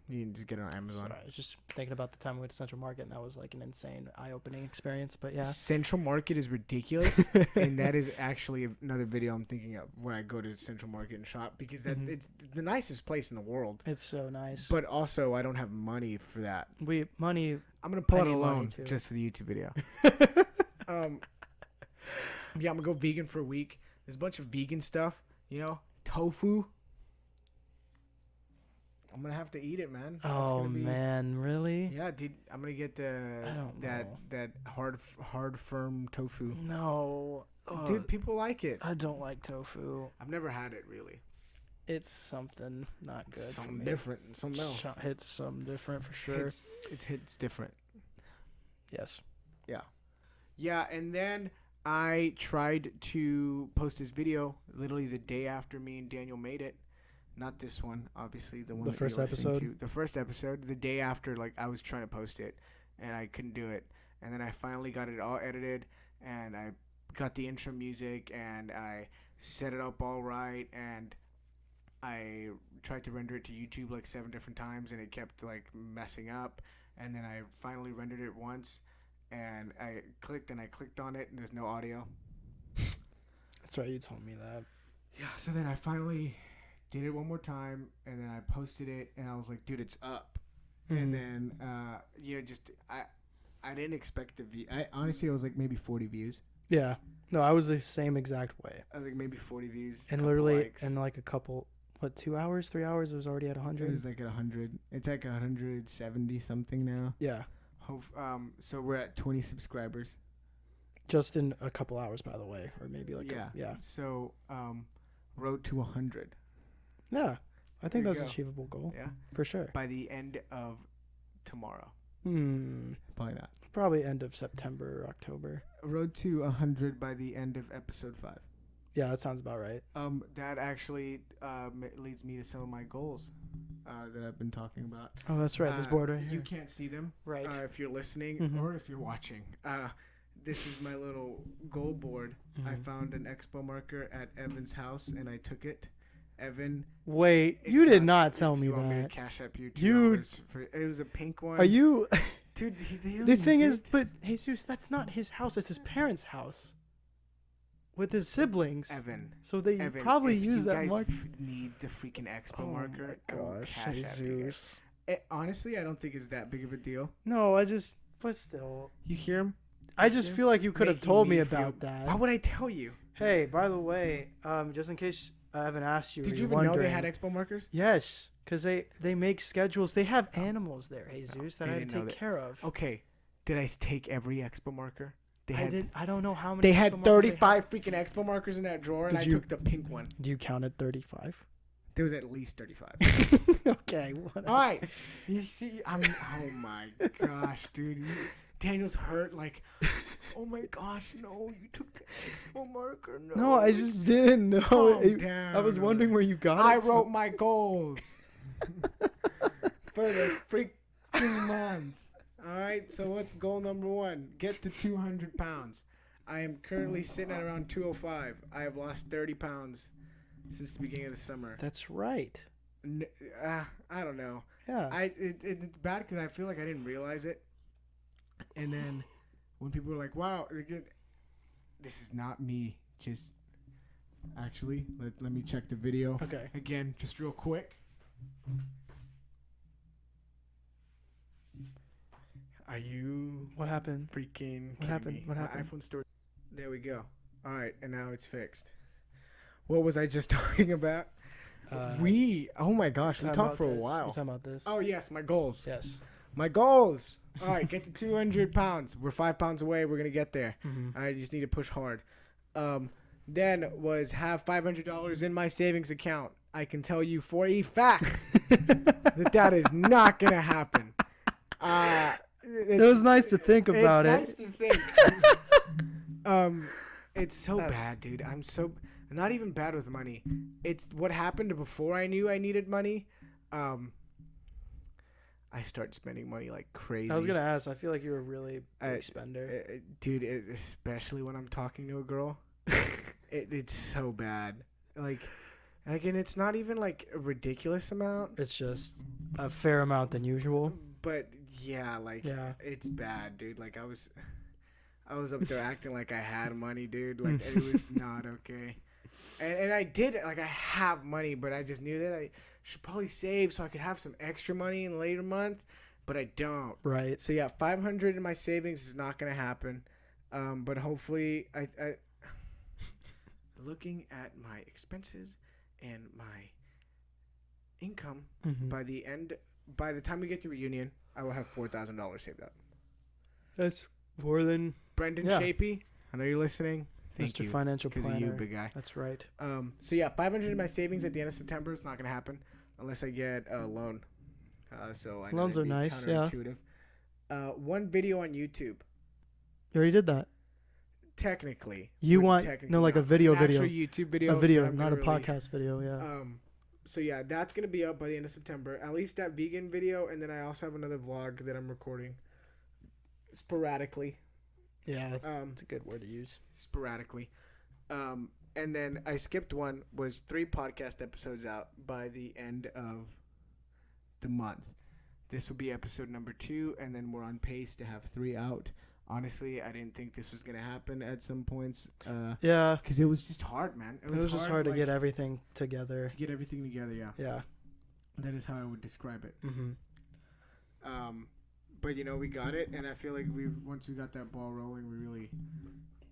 You can just get it on Amazon. Sorry, I was just thinking about the time we went to Central Market, and that was like an insane, eye-opening experience. But yeah, Central Market is ridiculous, and that is actually another video I'm thinking of where I go to Central Market and shop because it's the nicest place in the world. It's so nice. But also, I don't have money for that. I'm gonna pull out a loan just for the YouTube video. Yeah, I'm gonna go vegan for a week. There's a bunch of vegan stuff, tofu. I'm gonna have to eat it, man. Oh man, really? Yeah, dude. I'm gonna get that hard firm tofu. No, dude. People like it. I don't like tofu. I've never had it really. It's something not good. Something for me. Different. Something else. It's something different for sure. It hits different. Yes. Yeah. Yeah, and then I tried to post this video literally the day after me and Daniel made it. Not this one, obviously. The first episode? The first episode. The day after, I was trying to post it, and I couldn't do it. And then I finally got it all edited, and I got the intro music, and I set it up all right, and I tried to render it to YouTube like 7 different times, and it kept like messing up. And then I finally rendered it once, and I clicked on it, and there's no audio. That's right. You told me that. Yeah. So then I finally did it one more time, and then I posted it, and I was like, dude, it's up. And then I didn't expect the view. Honestly, I was like maybe 40 views. Yeah. No, I was the same exact way. I was like maybe 40 views. And literally in like a couple, 2 hours, 3 hours, it was already at 100. It was like at 100. It's like 170 something now. Yeah. So we're at 20 subscribers. Just in a couple hours, by the way, or maybe like yeah. So road to 100. Yeah, I think that's an achievable goal. Yeah, for sure. By the end of tomorrow. Probably not. Probably end of September or October. Road to 100 by the end of episode 5. Yeah, that sounds about right. That actually leads me to some of my goals that I've been talking about. Oh, that's right. This board right here. You can't see them, right? If you're listening or if you're watching. This is my little goal board. I found an expo marker at Evan's house, and I took it. Evan. Wait, you did not tell me you want that. Me to cash up you $2 it was a pink one. Are you? Dude, the thing is, but Jesus, that's not his house. It's his parents' house. With his siblings. Evan. So they probably use that marker. Need the freaking expo marker. Oh my gosh, Jesus. Honestly, I don't think it's that big of a deal. No, but still. You hear him? I just feel like you could have told me about that. Why would I tell you? Hey, by the way, just in case I haven't asked you. Did you even know they had expo markers? Yes, because they make schedules. They have animals there, Jesus, that I had to take care of. Okay, did I take every expo marker? I don't know how many. They had 35 freaking expo markers in that drawer, and I took the pink one. Do you count at 35? There was at least 35. Okay. Whatever. All right. You see, oh my gosh, dude. Daniel's hurt. Like, oh my gosh, no, you took the expo marker. No, I just didn't know. Calm down. I was wondering where you got it. I wrote my goals for the freaking month. All right, so what's goal number 1? Get to 200 pounds. I am currently sitting at around 205. I have lost 30 pounds since the beginning of the summer. That's right. I don't know. Yeah. It's bad because I feel like I didn't realize it. And then when people were like, wow, this is not me. Just actually, let me check the video. Okay. Again, just real quick. Are you? What happened? Freaking. What happened? Me? What happened? My iPhone store. There we go. All right, and now it's fixed. What was I just talking about? Oh my gosh, we talked for a while. We're talking about this. Oh yes, my goals. Yes. My goals. All right, get to 200 pounds. We're 5 pounds away. We're gonna get there. I just need to push hard. Then was have $500 in my savings account. I can tell you for a fact that is not gonna happen. It was nice to think about it. It's nice to think. It's so bad, dude. I'm so not even bad with money. It's what happened before I knew I needed money. I start spending money like crazy. I was gonna ask. I feel like you're a really big spender, dude. Especially when I'm talking to a girl, it's so bad. Like, and it's not even like a ridiculous amount. It's just a fair amount than usual. But yeah, it's bad, dude. Like I was up there acting like I had money, dude. Like it was not okay. And I did, like, I have money, but I just knew that I should probably save so I could have some extra money in the later month, but I don't. Right. So yeah, 500 in my savings is not going to happen. But hopefully I looking at my expenses and my income, by the time we get to reunion, I will have $4,000 saved up. That's more than Brendan Shapey. I know you're listening. Thank Mr. you. Financial Planner. Planner. Because of you, big guy. That's right. So yeah, 500 in my savings at the end of September is not going to happen unless I get a loan. So I know loans are nice. Yeah. One video on YouTube. You already did that. Technically. You want like a video? Actual YouTube video. A video, not a podcast video. Yeah. So yeah, that's going to be up by the end of September. At least that vegan video, and then I also have another vlog that I'm recording sporadically. Yeah, it's a good word to use. Sporadically. And then I skipped one. Was 3 podcast episodes out by the end of the month. This will be episode number 2, and then we're on pace to have 3 out. Honestly, I didn't think this was gonna happen at some points. Yeah, because it was just hard, man. it was just hard to get everything together. To get everything together, yeah. Yeah. That is how I would describe it. Mm-hmm. But we got it, and I feel like once we got that ball rolling, we really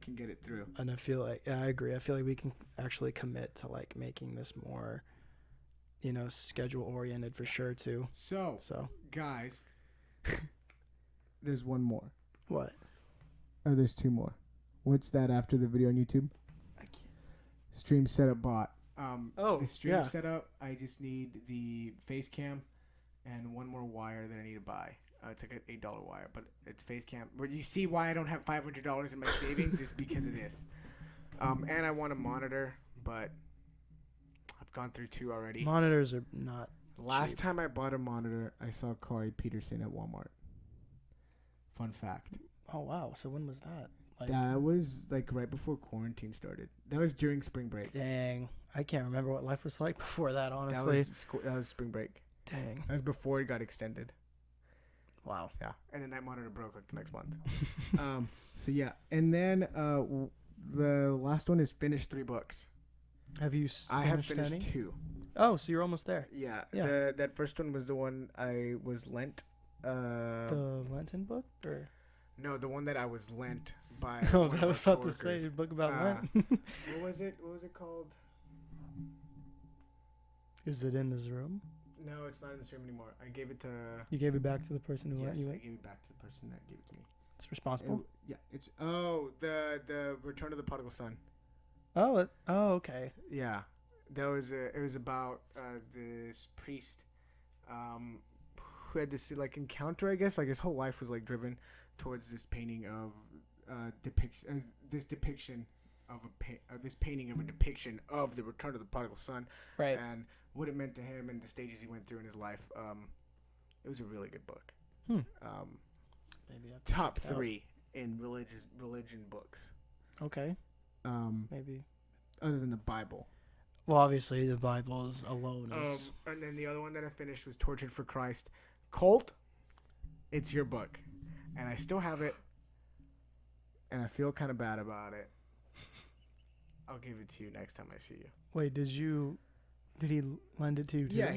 can get it through. And I feel like, I agree. I feel like we can actually commit to like making this more, schedule oriented for sure too. So guys, there's one more. What? Or there's 2 more. What's that after the video on YouTube? I can't. Stream setup bot. The stream setup, I just need the face cam and one more wire that I need to buy. It's like an $8 wire, but it's face cam. But you see why I don't have $500 in my savings is because of this. And I want a monitor, but I've gone through 2 already. Monitors are not Last cheap. time I bought a monitor, I saw Corey Peterson at Walmart. Fun fact. Oh, wow. So when was that? That was like right before quarantine started. That was during spring break. Dang. I can't remember what life was like before that, honestly. That was spring break. Dang. That was before it got extended. Wow. Yeah. And then that monitor broke like the next month. So yeah. And then the last one is finished 3 books. Have you I have finished finished any? 2. Oh, so you're almost there. Yeah. Yeah. That first one was the one I was lent. The Lenten book? Or? No, the one that I was lent by. Oh, one I of was our about to say coworkers. a book about Lent. What was it? What was it called? Is it in this room? No, it's not in this room anymore. I gave it to. You gave it back to the person who Yes, lent you I it? gave it back to the person that gave it to me. It's responsible? Yeah, it's the Return of the Prodigal Son. Oh, okay. Yeah, that was it was about this priest who had this like encounter. I guess like his whole life was like driven towards this painting of this depiction of this painting of a depiction of the Return of the Prodigal Son, Right. and what it meant to him and the stages he went through in his life. It was a really good book. Maybe I have to Top check it out. 3 in religion books. Okay. Maybe. Other than the Bible. Well, obviously the Bible is alone is. And then the other one that I finished was Tortured for Christ. Colt, it's your book, and I still have it, and I feel kind of bad about it. I'll give it to you next time I see you. Wait, did he lend it to you too? Yeah,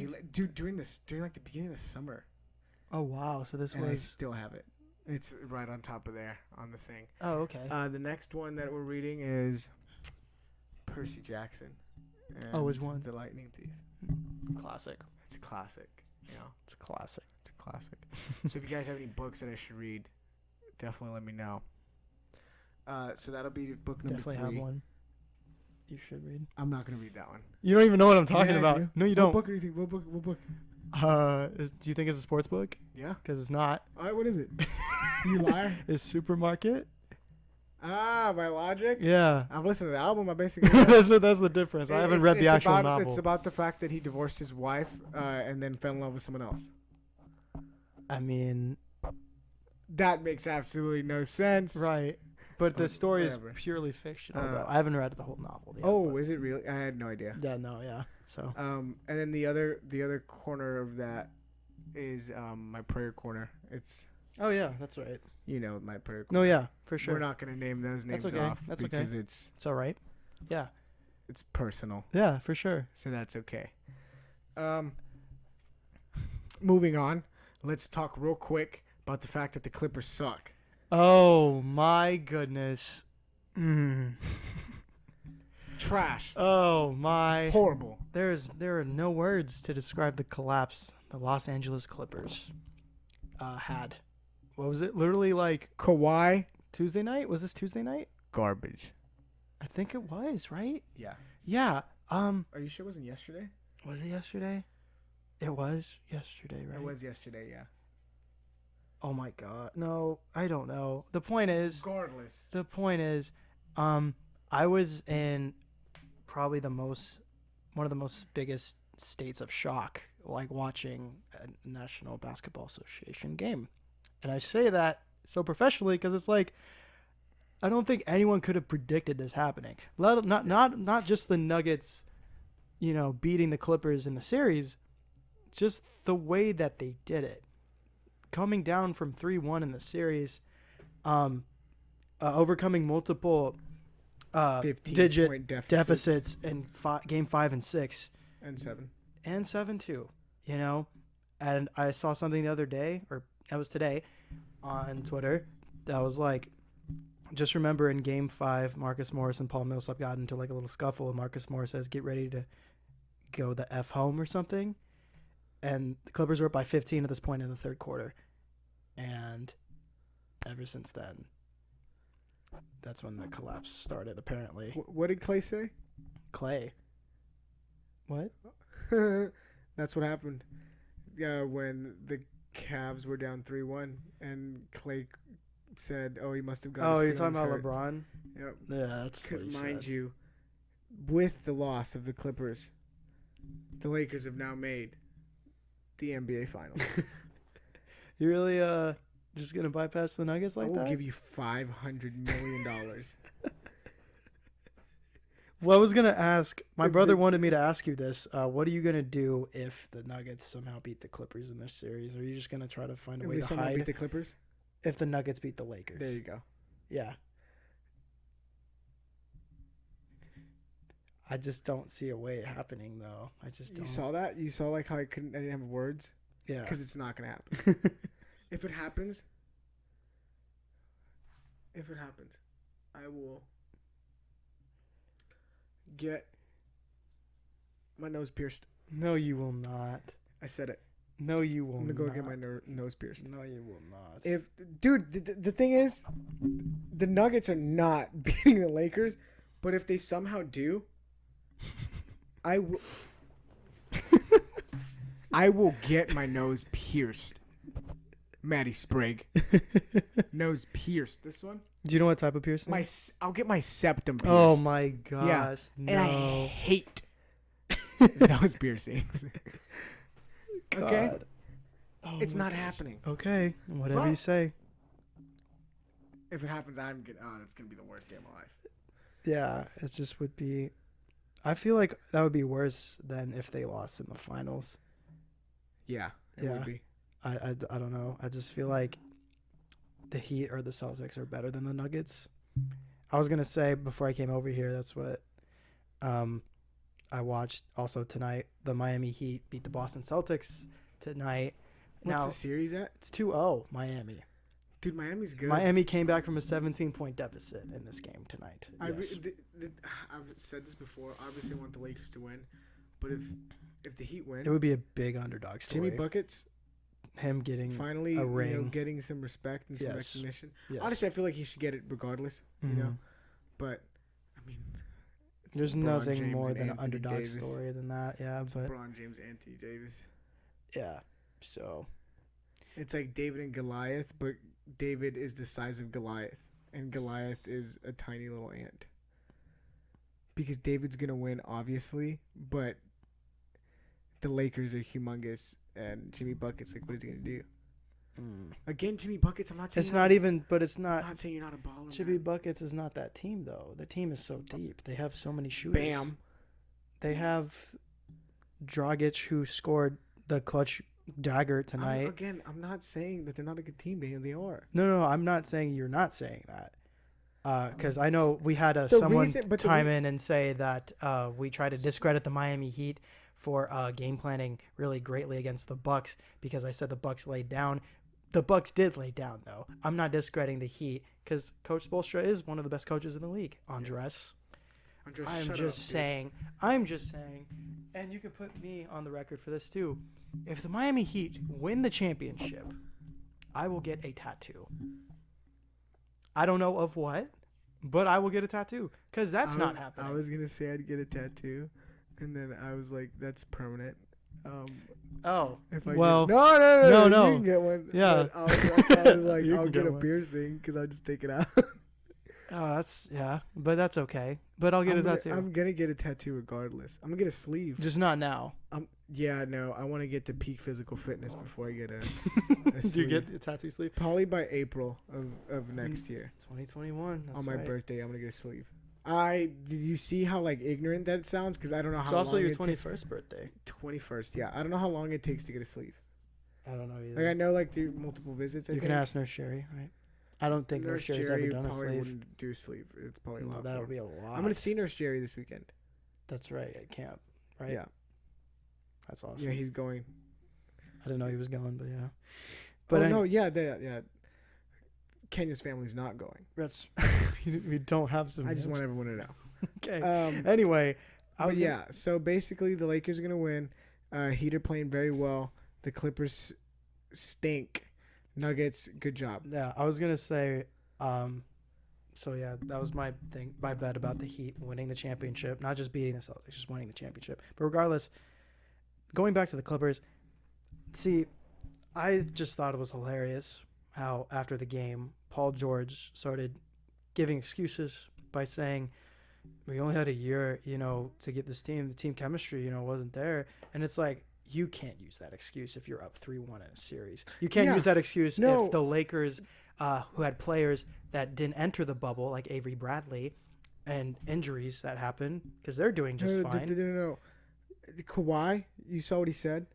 during like the beginning of the summer. Oh wow, so this And I was. still have it. It's right on top of there on the thing. Oh okay. The next one that we're reading is Percy Jackson. Oh, which one? The Lightning Thief. Classic. It's a classic. It's a classic. It's a classic. So if you guys have any books that I should read, definitely let me know. So that'll be book number 3. Definitely have one. You should read. I'm not gonna read that one. You don't even know what I'm talking Yeah, I about. do. No, you What don't. book do you think? What book? Do you think it's a sports book? Yeah. Because it's not. All right. What is it? You liar. It's Supermarket. By Logic. Yeah. I've listened to the album. I basically. that's the difference. I haven't read the actual novel. It's about the fact that he divorced his wife and then fell in love with someone else. I mean, That makes absolutely no sense. right. But the story whatever. is purely fictional, though. I haven't read the whole novel yet. Oh, is it really? I had no idea. Yeah, no, yeah. So. And then the other corner of that is my prayer corner. It's Oh yeah, that's right. my prayer corner. No, yeah, for sure. We're not gonna name those names okay. off That's okay. because it's all right. Yeah. it's personal. Yeah, for sure. So that's okay. Moving on, let's talk real quick about the fact that the Clippers suck. Oh my goodness. Trash. Oh my. Horrible. There are no words to describe the collapse the Los Angeles Clippers had. What was it? Literally like Kawhi. Tuesday night? Was this Tuesday night? Garbage. I think it was, right? Yeah. Yeah. Are you sure it wasn't yesterday? Was it yesterday? It was yesterday, right? It was yesterday, yeah. Oh my god. No, I don't know. The point is, Regardless. I was in probably one of the most biggest states of shock, like watching a National Basketball Association game. And I say that so professionally because it's like, I don't think anyone could have predicted this happening. Not just the Nuggets, beating the Clippers in the series, just the way that they did it. Coming down from 3-1 in the series, overcoming multiple 15-digit deficits in game 5 and 6. And 7. And 7 too, And I saw something the other day, or that was today, on Twitter, that was like, just remember in game 5, Marcus Morris and Paul Millsap got into like a little scuffle, and Marcus Morris says, get ready to go the F home or something. And the Clippers were up by 15 at this point in the third quarter. And ever since then, that's when the collapse started, apparently. What did Clay say? Clay. What? That's what happened. Yeah, when the Cavs were down 3-1, and Clay said, "Oh, he must have got." Oh, you're talking about hurt. LeBron? Yep. Yeah, that's what he Because mind said. you, with the loss of the Clippers, the Lakers have now made the NBA Finals. You really just gonna bypass the Nuggets like I will that? give you $500 million. Well, I was gonna ask. My brother wanted me to ask you this. What are you gonna do if the Nuggets somehow beat the Clippers in this series? Are you just gonna try to find a way If they to somehow hide beat the Clippers, if the Nuggets beat the Lakers? there you go. Yeah. I just don't see a way happening, though. I just don't. You saw that? You saw like how I didn't have words? Yeah. Because it's not gonna happen. If it happens, I will get my nose pierced. No, you will not. I said it. No, you will I'm not. gonna go get my nose pierced. No, you will not. Dude, the thing is, the Nuggets are not beating the Lakers, but if they somehow do, I will get my nose pierced. Maddie Sprague. Nose pierced. This one? Do you know what type of piercing? I'll get my septum pierced. Oh my gosh. Yeah. No. And I hate those piercings. Okay? God. Oh It's my not gosh. happening. Okay. Whatever Well, you say. If it happens, it's going to be the worst day of my life. Yeah. It just would be. I feel like that would be worse than if they lost in the finals. Yeah, it Yeah. would be. I don't know. I just feel like the Heat or the Celtics are better than the Nuggets. I was going to say before I came over here, that's what I watched also tonight. The Miami Heat beat the Boston Celtics tonight. What's Now, the series at? it's 2-0 Miami. Dude, Miami's good. Miami came back from a 17-point deficit in this game tonight. I've Yes. said this before. Obviously, I want the Lakers to win. But if the Heat win, It would be a big underdog story. Jimmy Buckets Him getting finally a ring. getting some respect and some Yes. recognition. Yes. Honestly, I feel like he should get it regardless. Mhm. But I mean, it's There's LeBron nothing James more and than an Anthony underdog Davis. story than that. Yeah, It's but LeBron James, Anthony Davis. yeah. So It's like David and Goliath, but David is the size of Goliath, and Goliath is a tiny little ant. Because David's gonna win, obviously, but the Lakers are humongous, and Jimmy Buckets, like, what is he gonna do? Again, Jimmy Buckets. I'm not saying it's not even. But it's I'm not. not saying you're not a baller. Jimmy man. Buckets is not that team though. The team is so deep. They have so many shooters. Bam. They have Dragic, who scored the clutch dagger tonight. I'm not saying that they're not a good team. They are. No, I'm not saying you're not saying that. Because I know we had The someone reason- but the chime in and say that we try to discredit the Miami Heat for game planning really greatly against the Bucks because I said the Bucks laid down. The Bucks did lay down, though. I'm not discrediting the Heat because Coach Spoelstra is one of the best coaches in the league. Andres. I'm just saying, and you can put me on the record for this too. If the Miami Heat win the championship, I will get a tattoo. I don't know of what, but I will get a tattoo because that's not happening. I was gonna say I'd get a tattoo, and then I was like, "That's permanent." If I well, get, no, no. you can get one. Yeah. But I was like, You I'll can get get a one. piercing because I'll just take it out. Oh, but that's okay. But I'll get a tattoo. I'm gonna get a tattoo regardless. I'm gonna get a sleeve. Just not now. Yeah, no. I want to get to peak physical fitness before I get a Do sleeve. you get a tattoo sleeve? Probably by April of next year. 2021. That's on my right. birthday, I'm gonna get a sleeve. Did you see how like ignorant that sounds? Because I don't know how. It's also long your 21st birthday. 21st, yeah. I don't know how long it takes to get a sleeve. I don't know either. Like I know like through multiple visits. You can ask Nurse Sherry, right? I don't think Nurse Sherry's ever done a probably sleeve. wouldn't do a sleeve. It's probably a lot. That more. would be a lot. I'm gonna see Nurse Jerry this weekend. That's right, at camp, right? Yeah. That's awesome. Yeah, he's going. I didn't know he was going, but yeah. But no, yeah. Kenya's family's not going. That's we don't have some. I just want everyone to know. Okay. Anyway, so basically the Lakers are gonna win. Heat are playing very well. The Clippers stink. Nuggets, good job. Yeah, I was gonna say, so yeah, that was my bet about the Heat winning the championship, not just beating the Celtics, just winning the championship. But regardless, going back to the Clippers, see, I just thought it was hilarious how after the game, Paul George started giving excuses by saying, we only had a year, to get this team. The team chemistry, wasn't there. And it's like, you can't use that excuse if you're up 3-1 in a series. You can't use that excuse if the Lakers, who had players that didn't enter the bubble, like Avery Bradley, and injuries that happen, because they're doing just fine. No. Kawhi, you saw what he said?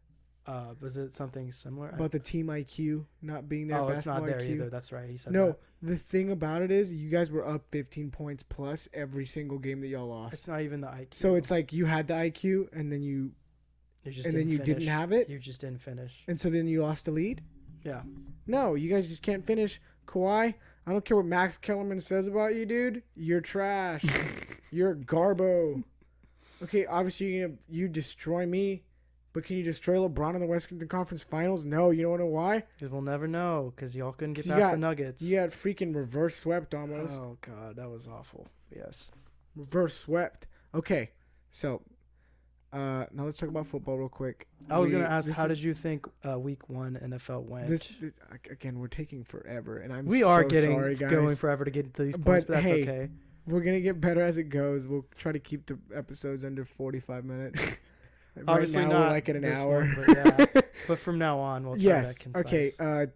Was it something similar? About the team IQ not being there? Oh, it's not there IQ. either. That's right. He said no. that. The thing about it is you guys were up 15 points plus every single game that y'all lost. It's not even the IQ. So it's like you had the IQ and then you didn't have it. You just didn't finish. And so then you lost the lead? Yeah. No, you guys just can't finish. Kawhi, I don't care what Max Kellerman says about you, dude. You're trash. You're garbo. Okay, obviously you destroy me, but can you destroy LeBron in the Western Conference Finals? No, you don't know why? Because we'll never know, because y'all couldn't get past the Nuggets. You got freaking reverse swept almost. Oh, God, that was awful. Yes. Reverse swept. Okay, so now let's talk about football real quick. I was going to ask, how did you think week 1 NFL went? This again, we're taking forever, and we are sorry, guys. going forever to get to these points, but that's okay. We're going to get better as it goes. We'll try to keep the episodes under 45 minutes. Obviously right now, not we're like at an hour. One, but, yeah. But from now on, we'll try to concise. Okay.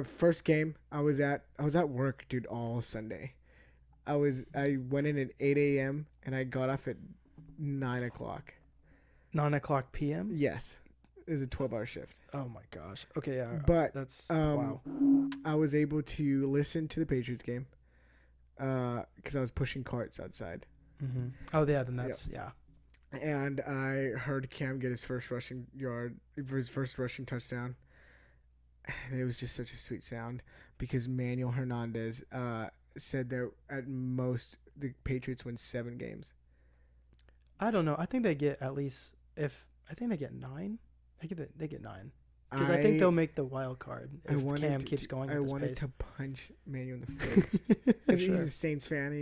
First game, I was at work, dude, all Sunday. I went in at 8 a.m. and I got off at 9 o'clock. 9 o'clock p.m.? Yes. It was a 12-hour shift. Oh, my gosh. Okay, yeah. But that's, wow. I was able to listen to the Patriots game because I was pushing carts outside. Mm-hmm. Oh, yeah, then that's, yeah. And I heard Cam get his first rushing touchdown. And it was just such a sweet sound because Manuel Hernandez said that at most the Patriots win 7 games. I don't know. I think they get at least I think they get 9. They get 9 because I think they'll make the wild card if Cam keeps going. I wanted to punch Manuel in the face because he's a Saints fan.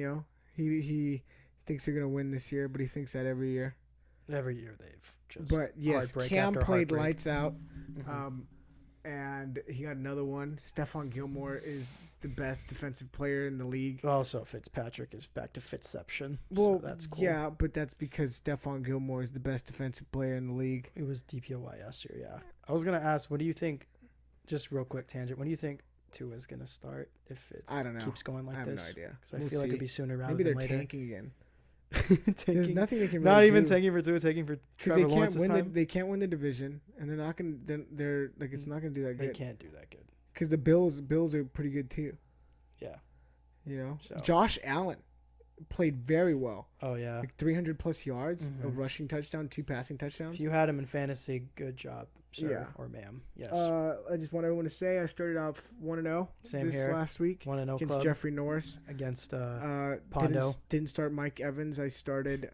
He thinks they're gonna win this year, but he thinks that every year. Every year they've just. But yes, Cam played lights out. Mm-hmm. And he got another one. Stephon Gilmore is the best defensive player in the league. Also, Fitzpatrick is back to Fitzception. Well, so that's cool. Yeah, but that's because Stephon Gilmore is the best defensive player in the league. It was DPOY last year, yeah. I was going to ask, what do you think, just real quick tangent, when do you think Tua is going to start if it keeps going like this? I have no idea. Because I feel like it'd be sooner rather than later. Maybe they're tanking again. There's nothing they can not really even do. tanking for Tua, taking for Trevor Lawrence this time. They can't win the division, and they're not gonna. They're like it's not gonna do that good. They can't do that good because the Bills are pretty good too. Yeah, So. Josh Allen played very well. Oh yeah, like 300 plus yards, a rushing touchdown, 2 passing touchdowns. If you had him in fantasy, good job, sir or ma'am. Yes. I just want everyone to say I started off 1-0 this last week 1-0 against club. Jeffrey Norris. Against Pondo. Didn't start Mike Evans. I stared.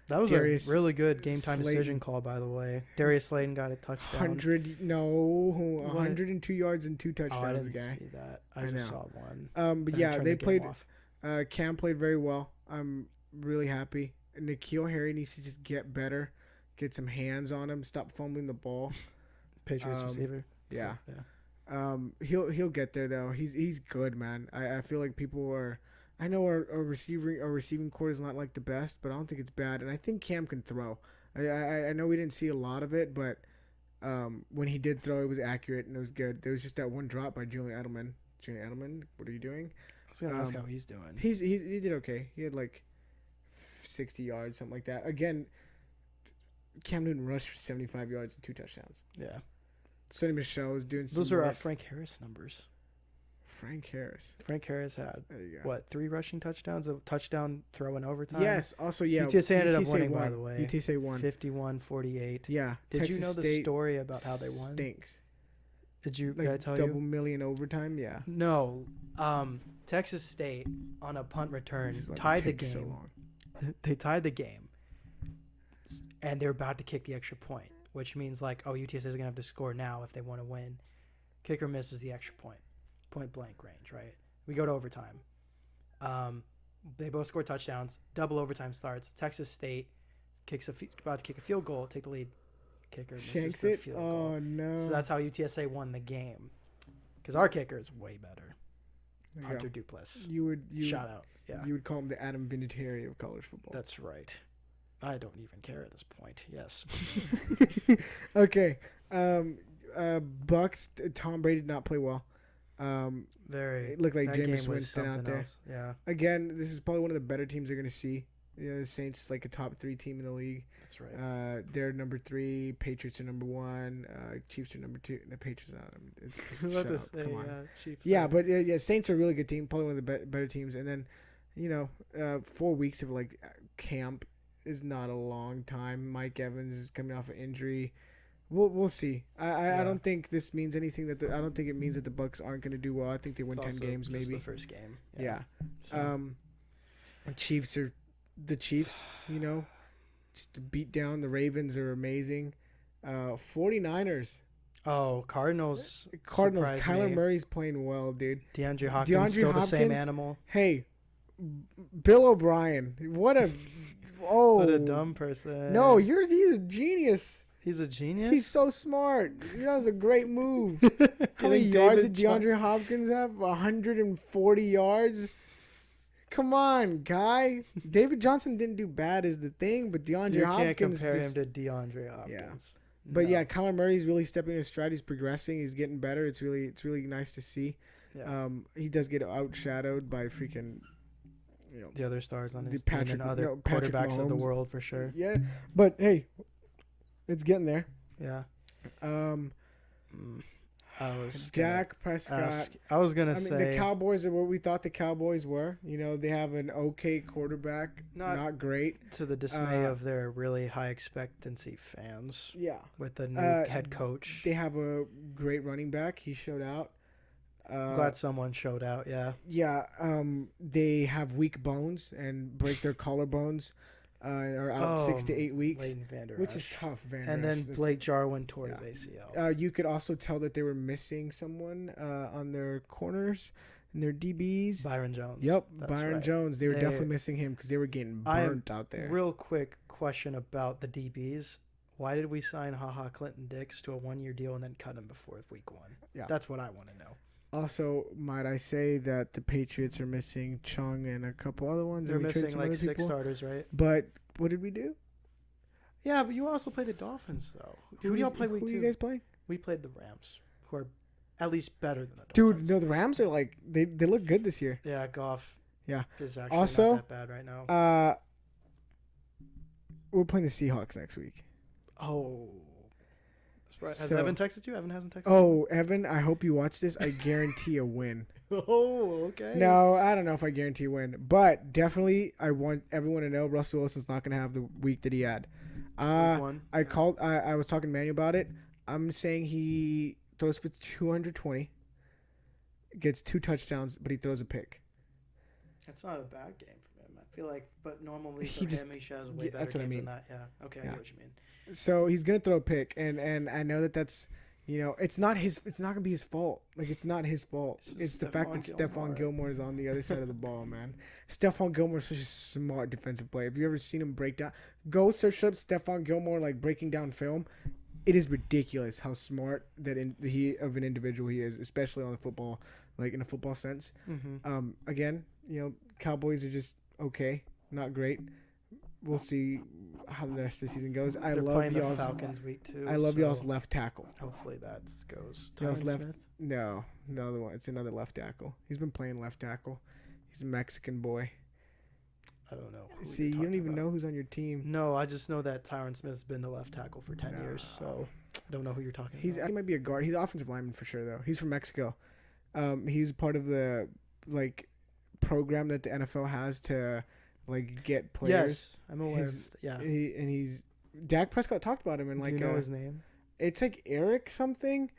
That was Darius a really good game time decision call, by the way. Darius Slayton got a touchdown. 102 yards and 2 touchdowns. I didn't see that. I just saw one. But yeah, they played. Cam played very well. I'm really happy. N'Keal Harry needs to just get better, get some hands on him, stop fumbling the ball. Patriots receiver. Yeah. He'll get there though. He's good, man. I feel like people are I know our receiving core is not like the best, but I don't think it's bad, and I think Cam can throw. I know we didn't see a lot of it, but when he did throw, it was accurate and it was good. There was just that one drop by Julian Edelman. Julian Edelman, what are you doing? I was gonna ask how he's doing. He did okay. He had like 60 yards, something like that. Again, Cam Newton rushed for 75 yards and 2 touchdowns. Yeah. Sonny Michel is doing some Those are work. Frank Harris numbers. Frank Harris. Frank Harris had, There you go. what, 3 rushing touchdowns, a touchdown throw in overtime? Yes. Also, yeah. UTSA ended up UTSA winning, won. by the way. UTSA won. 51-48. Yeah. Did Texas you know the State story about how they won? Stinks. Did I tell double you? million overtime? Yeah. No. Texas State, on a punt return, This is why it tied the takes so game. long. They tied the game. And they're about to kick the extra point, which means, like, UTSA is going to have to score now if they want to win. Kicker misses the extra point. Point blank range, right? We go to overtime. They both score touchdowns. Double overtime starts. Texas State about to kick a field goal, take the lead. Kicker misses Shanks the it? field goal. Oh, no. So that's how UTSA won the game. Because our kicker is way better. There you Hunter go. Duplessis. You Shout out. Yeah. You would call him the Adam Vinatieri of college football. That's right. I don't even care at this point. Yes. Okay. Bucks. Tom Brady did not play well. Very. It looked like that Jameis game was Winston out something there. else. Yeah. Again, this is probably one of the better teams they're going to see. You know, the Saints is like a top 3 team in the league. That's right. They're number 3. Patriots are number 1. Chiefs are number 2. The Patriots are. It's just, What shut to up. say, Come on. Chiefs Yeah, are- but yeah, Saints are a really good team. Probably one of the better teams. And then, 4 weeks of like camp is not a long time. Mike Evans is coming off an injury. We'll see. I don't think this means anything. I don't think it means that the Bucks aren't going to do well. I think they win It's 10 also games just maybe. the first game. Yeah. So, Chiefs are the Chiefs. Just to beat down the Ravens are amazing. 49ers. Cardinals. Cardinals. surprised Kyler me. Murray's playing well, dude. DeAndre Hopkins still the same Hopkins? animal. Hey, Bill O'Brien. What a What a dumb person. No, he's a genius. He's a genius. He's so smart. That was a great move. How many Getting yards David did DeAndre Johnson- Hopkins have? 140 yards. Come on, guy. David Johnson didn't do bad is the thing, but DeAndre You can't Hopkins compare just- him to DeAndre Hopkins. But No. yeah, Kyler Murray's really stepping his stride. He's progressing. He's getting better. It's really nice to see. Yeah. He does get outshadowed by freaking, The other stars on the his team Patrick- and other no, Patrick quarterbacks of the Mahomes. world for sure. Yeah. But hey, it's getting there. Yeah. I was Dak Prescott. I was gonna I mean, say the Cowboys are what we thought the Cowboys were. They have an okay quarterback, not great. to the dismay of their really high expectancy fans Yeah. with the new head coach. They have a great running back. He showed out. Glad someone showed out. Yeah. Yeah. They have weak bones and break their collarbones. Are out 6 to 8 weeks, Leighton Vander which is Esch. tough. And then Blake Jarwin tore his ACL. You could also tell that they were missing someone on their corners and their DBs. Byron Jones. Yep, That's Byron right. Jones. They were definitely missing him because they were getting burnt out there. Real quick question about the DBs. Why did we sign HaHa Clinton Dix to a 1-year deal and then cut him before week 1? Yeah. That's what I want to know. Also, might I say that the Patriots are missing Chung and a couple other ones. They're and we traded missing some like other 6 people. starters, right? But what did we do? Yeah, but you also play the Dolphins, though. Who do y'all play week 2? Who do you guys play? We played the Rams, who are at least better than the Dude, Dolphins. no, the Rams are like they look good this year. Yeah, Goff. Yeah. Is actually Also, not that bad right now. We're playing the Seahawks next week. Oh. Has So- Evan texted you? Evan hasn't texted Oh, Evan, I hope you watch this. I guarantee a win. you? Oh, okay. No, I don't know if I guarantee a win, but definitely I want everyone to know Russell Wilson's not going to have the week that he had. Week 1. I was talking to Manny about it. I'm saying he throws for 220, gets 2 touchdowns, but he throws a pick. That's not a bad game for him. I feel like, but normally He for just- him, he has way yeah, better that's what I games mean. than that. Yeah. Okay, I Yeah. get what you mean. So he's going to throw a pick, and I know that's it's not going to be his fault. Like, it's not his fault. It's the fact that Stephon Gilmore is on the other side of the ball, man. Stephon Gilmore is such a smart defensive player. Have you ever seen him break down? Go search up Stephon Gilmore, like, breaking down film. it is ridiculous how smart he of an individual he is, especially on the football, like in a football sense. Mm-hmm. Again, Cowboys are just okay, not great. We'll see how the rest of the season goes. They're playing the Falcons week 2. I love y'all's left tackle. Hopefully that goes. Y'all's Tyron left. Smith? No, another one. It's another left tackle. He's been playing left tackle. He's a Mexican boy. I don't know. See, you don't even know who's on your team. No, I just know that Tyron Smith's been the left tackle for 10 years, so I don't know who you're talking about. He might be a guard. He's an offensive lineman for sure, though. He's from Mexico. He's part of the program that the NFL has to get players. Yes, I'm aware. He's Dak Prescott talked about him and Do you know his name? It's Eric something,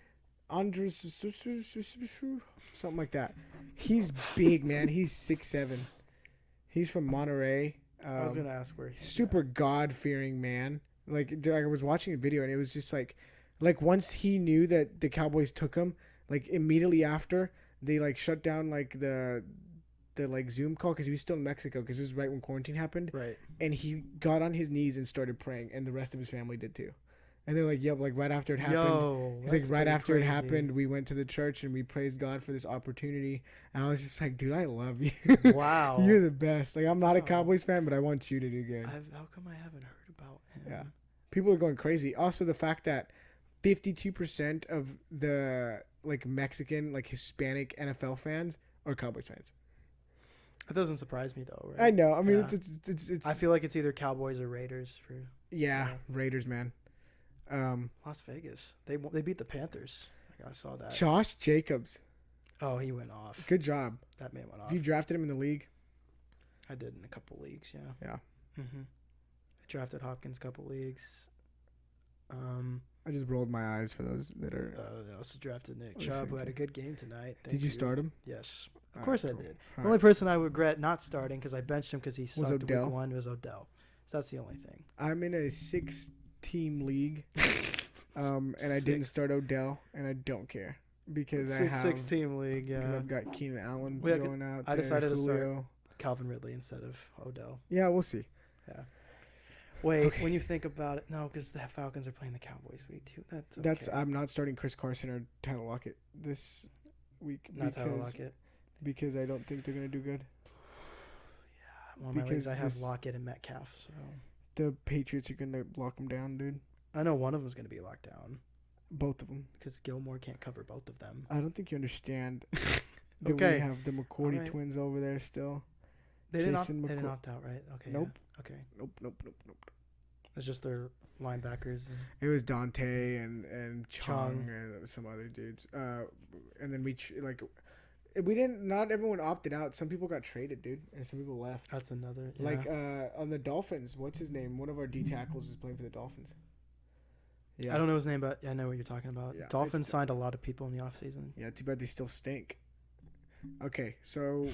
Andres something like that. He's big, man. He's 6'7". He's from Monterey. I was gonna ask where he's super God-fearing man. I was watching a video and it was just like once he knew that the Cowboys took him, immediately after they shut down the Zoom call because he was still in Mexico because this is right when quarantine happened. Right. And he got on his knees and started praying, and the rest of his family did too. And they're like, yep, right after it happened. He's right after it happened, we went to the church and we praised God for this opportunity. And I was just like, dude, I love you. Wow. You're the best. I'm not a Cowboys fan, but I want you to do good. How come I haven't heard about him? Yeah. People are going crazy. Also, the fact that 52% of the Mexican, Hispanic NFL fans are Cowboys fans. It doesn't surprise me though, right? I know. I mean, it's. I feel like it's either Cowboys or Raiders for. Yeah, Raiders, man. Las Vegas. They beat the Panthers. I saw that. Josh Jacobs. Oh, he went off. Good job. That man went off. Have you drafted him in the league? I did in a couple leagues. Yeah. Yeah. Mhm. I drafted Hopkins a couple leagues. I just rolled my eyes for those that are. I also drafted Nick Chubb, who had a good game tonight. Did you start him? Yes. Of course I did. The only person I regret not starting because I benched him because he sucked Odell? week 1 was Odell. So that's the only thing. I'm in a 6-team league, and I didn't start Odell, and I don't care because it's I a have 6-team league. Yeah. Because I've got Keenan Allen going out. I decided Julio. to start Calvin Ridley instead of Odell. Yeah, we'll see. Yeah. Wait, when you think about it, no, because the Falcons are playing the Cowboys week 2. That's okay. I'm not starting Chris Carson or Tyler Lockett this week. Tyler Lockett. Because I don't think they're gonna do good. Yeah, one of my leagues I have Lockett and Metcalf. So the Patriots are gonna lock them down, dude. I know one of them is gonna be locked down. Both of them. Because Gilmore can't cover both of them. I don't think you understand that we have the McCourty twins over there still. They didn't opt out, right? Okay. Nope. Yeah. Okay. Nope. It's just their linebackers. It was Dante and Chung and some other dudes. And then we didn't. Not everyone opted out. Some people got traded, dude, and some people left. That's another. Yeah. On the Dolphins, what's his name? One of our D tackles is playing for the Dolphins. Yeah. I don't know his name, but I know what you're talking about. Yeah, Dolphins signed a lot of people in the offseason. Yeah, too bad they still stink. Okay, so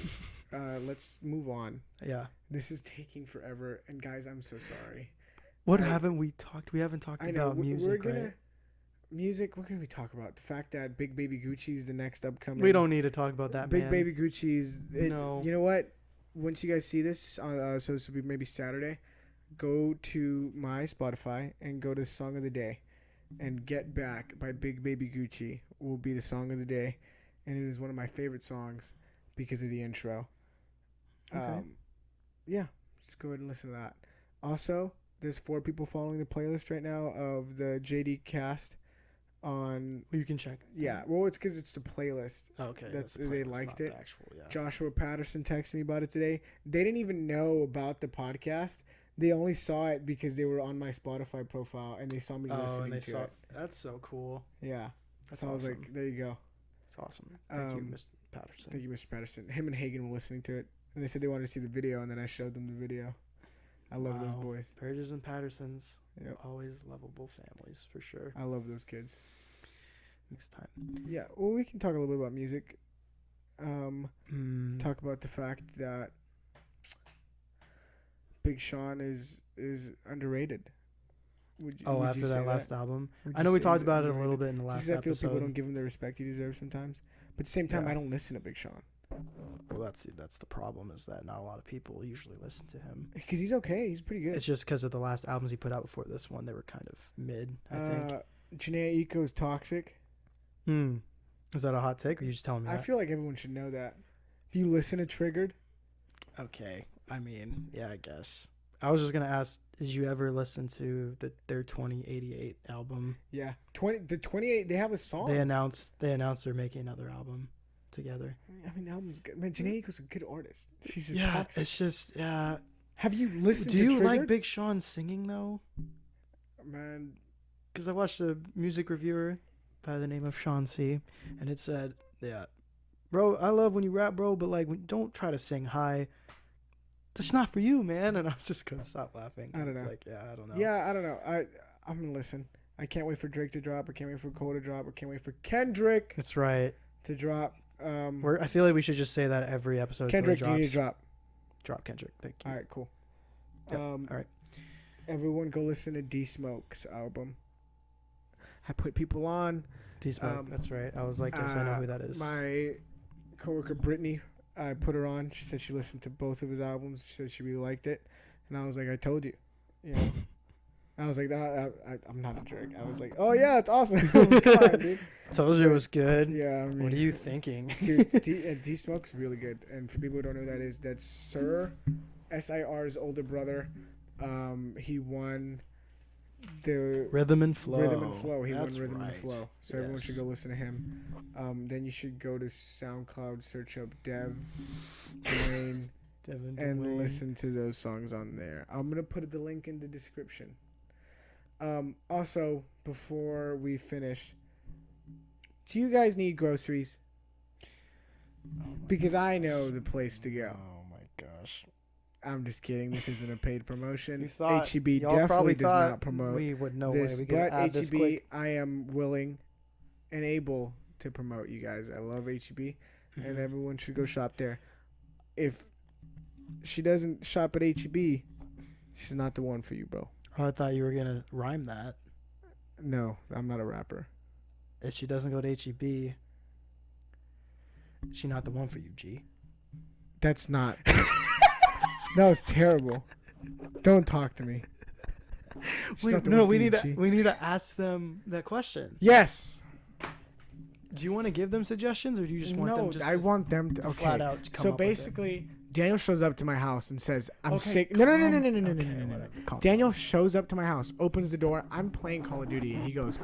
let's move on. Yeah. This is taking forever, and guys, I'm so sorry. What haven't we talked? We haven't talked about music, right? Music, what can we talk about? The fact that Big Baby Gucci is the next upcoming. We don't need to talk about that, Big Baby Gucci's. No. You know what? Once you guys see this, so this will be maybe Saturday, go to my Spotify and go to Song of the Day. And Get Back by Big Baby Gucci will be the song of the day. And it is one of my favorite songs because of the intro. Okay. Yeah, just go ahead and listen to that. Also, there's 4 people following the playlist right now of the JDCAST on. Well, you can check. Yeah, well, it's because it's the playlist. Okay, They liked it. Actual, yeah. Joshua Patterson texted me about it today. They didn't even know about the podcast. They only saw it because they were on my Spotify profile and they saw me listening to it. That's so cool. Yeah. That's so awesome. I was like, there you go. It's awesome. Thank you, Mr. Patterson. Thank you, Mr. Patterson. Him and Hagen were listening to it, and they said they wanted to see the video, and then I showed them the video. I love those boys. Burgess and Pattersons. Yep. Always lovable families, for sure. I love those kids. Next time. Yeah, well, we can talk a little bit about music. Talk about the fact that Big Sean is underrated. Would after that last album? I know we talked about it a little bit in the last episode. I feel people don't give him the respect he deserves sometimes. But at the same time, I don't listen to Big Sean. Well, that's the problem, is that not a lot of people usually listen to him. Because he's okay. He's pretty good. It's just because of the last albums he put out before this one. They were kind of mid, I think. Janae Eiko's toxic. Is that a hot take, or are you just telling me I that? feel like everyone should know that. If you listen to Triggered. Okay. I mean, yeah, I guess. I was just gonna ask, did you ever listen to their 2088 album? Yeah. 28, they have a song. They announced they're making another album together. I mean, the album's good. Man, Janae Eiko's a good artist. She's just Yeah, toxic. it's just, yeah. Have you listened to Do you Triggered? like Big Sean singing, though? Man. Because I watched a music reviewer by the name of Sean C, and it said, yeah, bro, I love when you rap, bro, but like, don't try to sing high. That's not for you, man. And I was just gonna stop laughing. I don't know. Like, yeah, I don't know. Yeah, I don't know. I'm gonna listen. I can't wait for Drake to drop. I can't wait for Cole to drop. I can't wait for Kendrick That's right. to drop. I feel like we should just say that every episode. Kendrick, till you he need to drop. Drop Kendrick. Thank you. All right, cool. Yep. All right. Everyone go listen to D Smoke's album. I put people on. D Smoke. That's right. I was like, yes, I know who that is. My coworker Brittany, I put her on. She said she listened to both of his albums. She said she really liked it, and I was like, I told you. You know. I was like, I'm not a jerk. I was like, oh yeah, it's awesome. Come on, dude. Told you it was good. Yeah. I mean, what are you thinking? Dude, D Smoke's really good. And for people who don't know who that is, that's Sir SIR's older brother. He won the Rhythm and Flow. He won That's Rhythm right. and Flow. So everyone should go listen to him. Then you should go to SoundCloud, search up Dwayne, and listen to those songs on there. I'm gonna put the link in the description. Also, before we finish, do you guys need groceries? Because I know the place to go. Oh my gosh. I'm just kidding. This isn't a paid promotion. HEB y'all definitely probably does thought not promote we would know this, way we could but add this HEB, quick. I am willing and able to promote you guys. I love HEB, and everyone should go shop there. If she doesn't shop at HEB, she's not the one for you, bro. Oh, I thought you were gonna rhyme that. No, I'm not a rapper. If she doesn't go to HEB, she not the one for you, G. That's not. That was terrible. Don't talk to me. Wait, no, we need to ask them that question. Yes. Do you want to give them suggestions, or do you just want them? I want them to. Okay. Flat out come So up with it? basically, Daniel shows up to my house and says, "I'm Okay, sick." No. whatever. Daniel shows up to my house, opens the door. I'm playing Call of Duty, and he goes,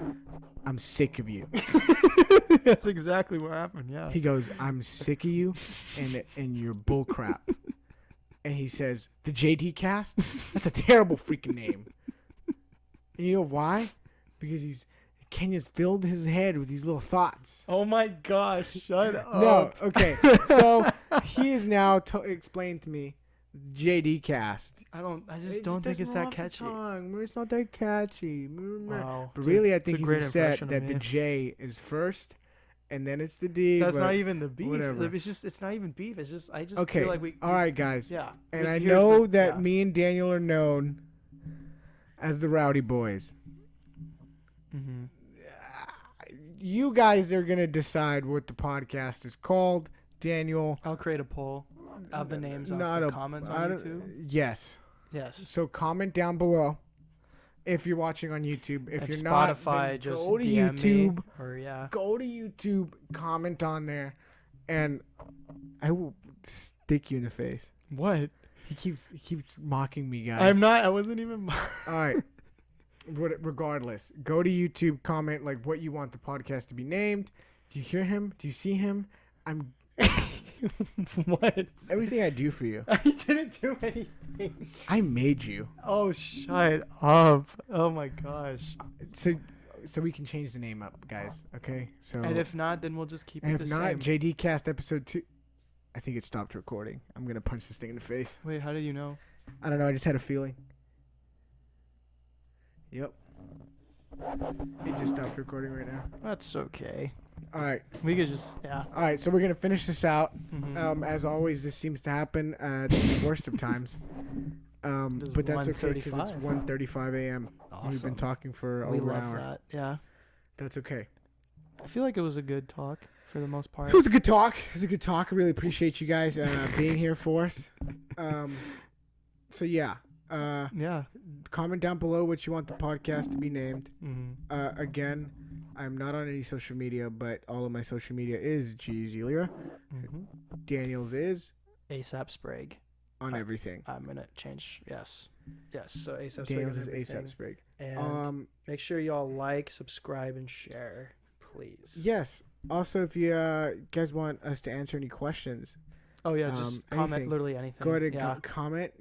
"I'm sick of you." That's exactly what happened. Yeah. He goes, "I'm sick of you, and you're bull crap." And he says, "The JDCAST? That's a terrible freaking name." And you know why? Because Kenya's filled his head with these little thoughts. Oh my gosh! Shut up. No, okay. So he is now explained to me JDCAST. I just don't think it's that catchy. It's not that catchy. Wow. But really, I it's a think he's great upset impression of that the me. J is first, and then it's the D. That's but not even the beef. whatever. It's not even beef. It's just I just okay. feel like we. All right, guys. Yeah. And I Here's know the- that yeah. me and Daniel are known as the Rowdy Boys. Mm-hmm. You guys are gonna decide what the podcast is called. Daniel, I'll create a poll of the names of not the a comments I on don't- YouTube. Yes. Yes. So comment down below if you're watching on YouTube. If you're Spotify, not, then just go to DM YouTube. me, or yeah. Go to YouTube. Comment on there, and I will stick you in the face. What? He keeps mocking me, guys. I'm not. I wasn't even. All right. Regardless, go to YouTube. Comment like what you want the podcast to be named. Do you hear him? Do you see him? I'm. What? Everything I do for you. I didn't do anything. I made you. Oh, shut up. Oh my gosh. So we can change the name up, guys. Okay. So. And if not, then we'll just keep And it if the not, same. JDCAST episode 2. I think it stopped recording. I'm gonna punch this thing in the face. Wait, how do you know? I don't know. I just had a feeling. Yep. It just stopped recording right now. That's okay. All right. We could just yeah. All right. So we're gonna finish this out. Mhm. As always, this seems to happen at the worst of times. This is But that's okay because it's 1:35. 1:35 a.m. We've been Awesome. talking for We over an love hour. that. Yeah. That's okay. I feel like it was a good talk for the most part. It was a good talk. It was a good talk. I really appreciate you guys being here for us. So yeah, Yeah. Comment down below what you want the podcast to be named. Mm-hmm. Again, I'm not on any social media, but all of my social media is Jeezy. Mm-hmm. Daniel's is ASAP Sprague. on everything. I'm gonna change. Yes. So ASAP Sprague. Daniel's on is everything. ASAP Sprague. And make sure y'all like, subscribe, and share, please. Yes. Also, if you guys want us to answer any questions, Oh yeah, just comment anything. literally anything. Go ahead and yeah. comment.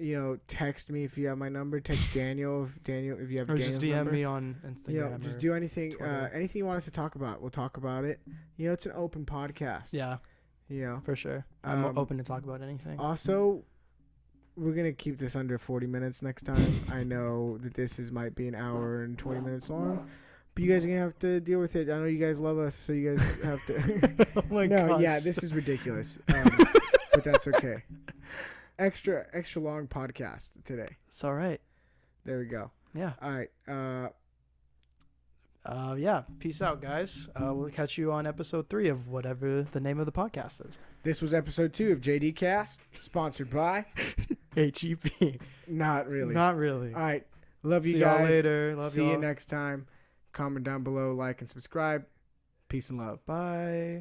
Text me if you have my number. Text Daniel if you have or Daniel's just DM number. me on Instagram. Just or do anything. Twitter. Anything you want us to talk about, we'll talk about it. It's an open podcast. Yeah, for sure. I'm open to talk about anything. Also, we're gonna keep this under 40 minutes next time. I know that might be an hour and 20 minutes long. But you guys are going to have to deal with it. I know you guys love us, so you guys have to. Oh my no, gosh. yeah, this is ridiculous. But that's okay. Extra long podcast today. It's all right. There we go. Yeah. All right. Yeah. Peace out, guys. We'll catch you on episode 3 of whatever the name of the podcast is. This was episode 2 of JDCAST, sponsored by HEP. Not really. Not really. All right. Love you See guys. y'all later. Love See y'all. you next time. Comment down below, like, and subscribe. Peace and love. Bye.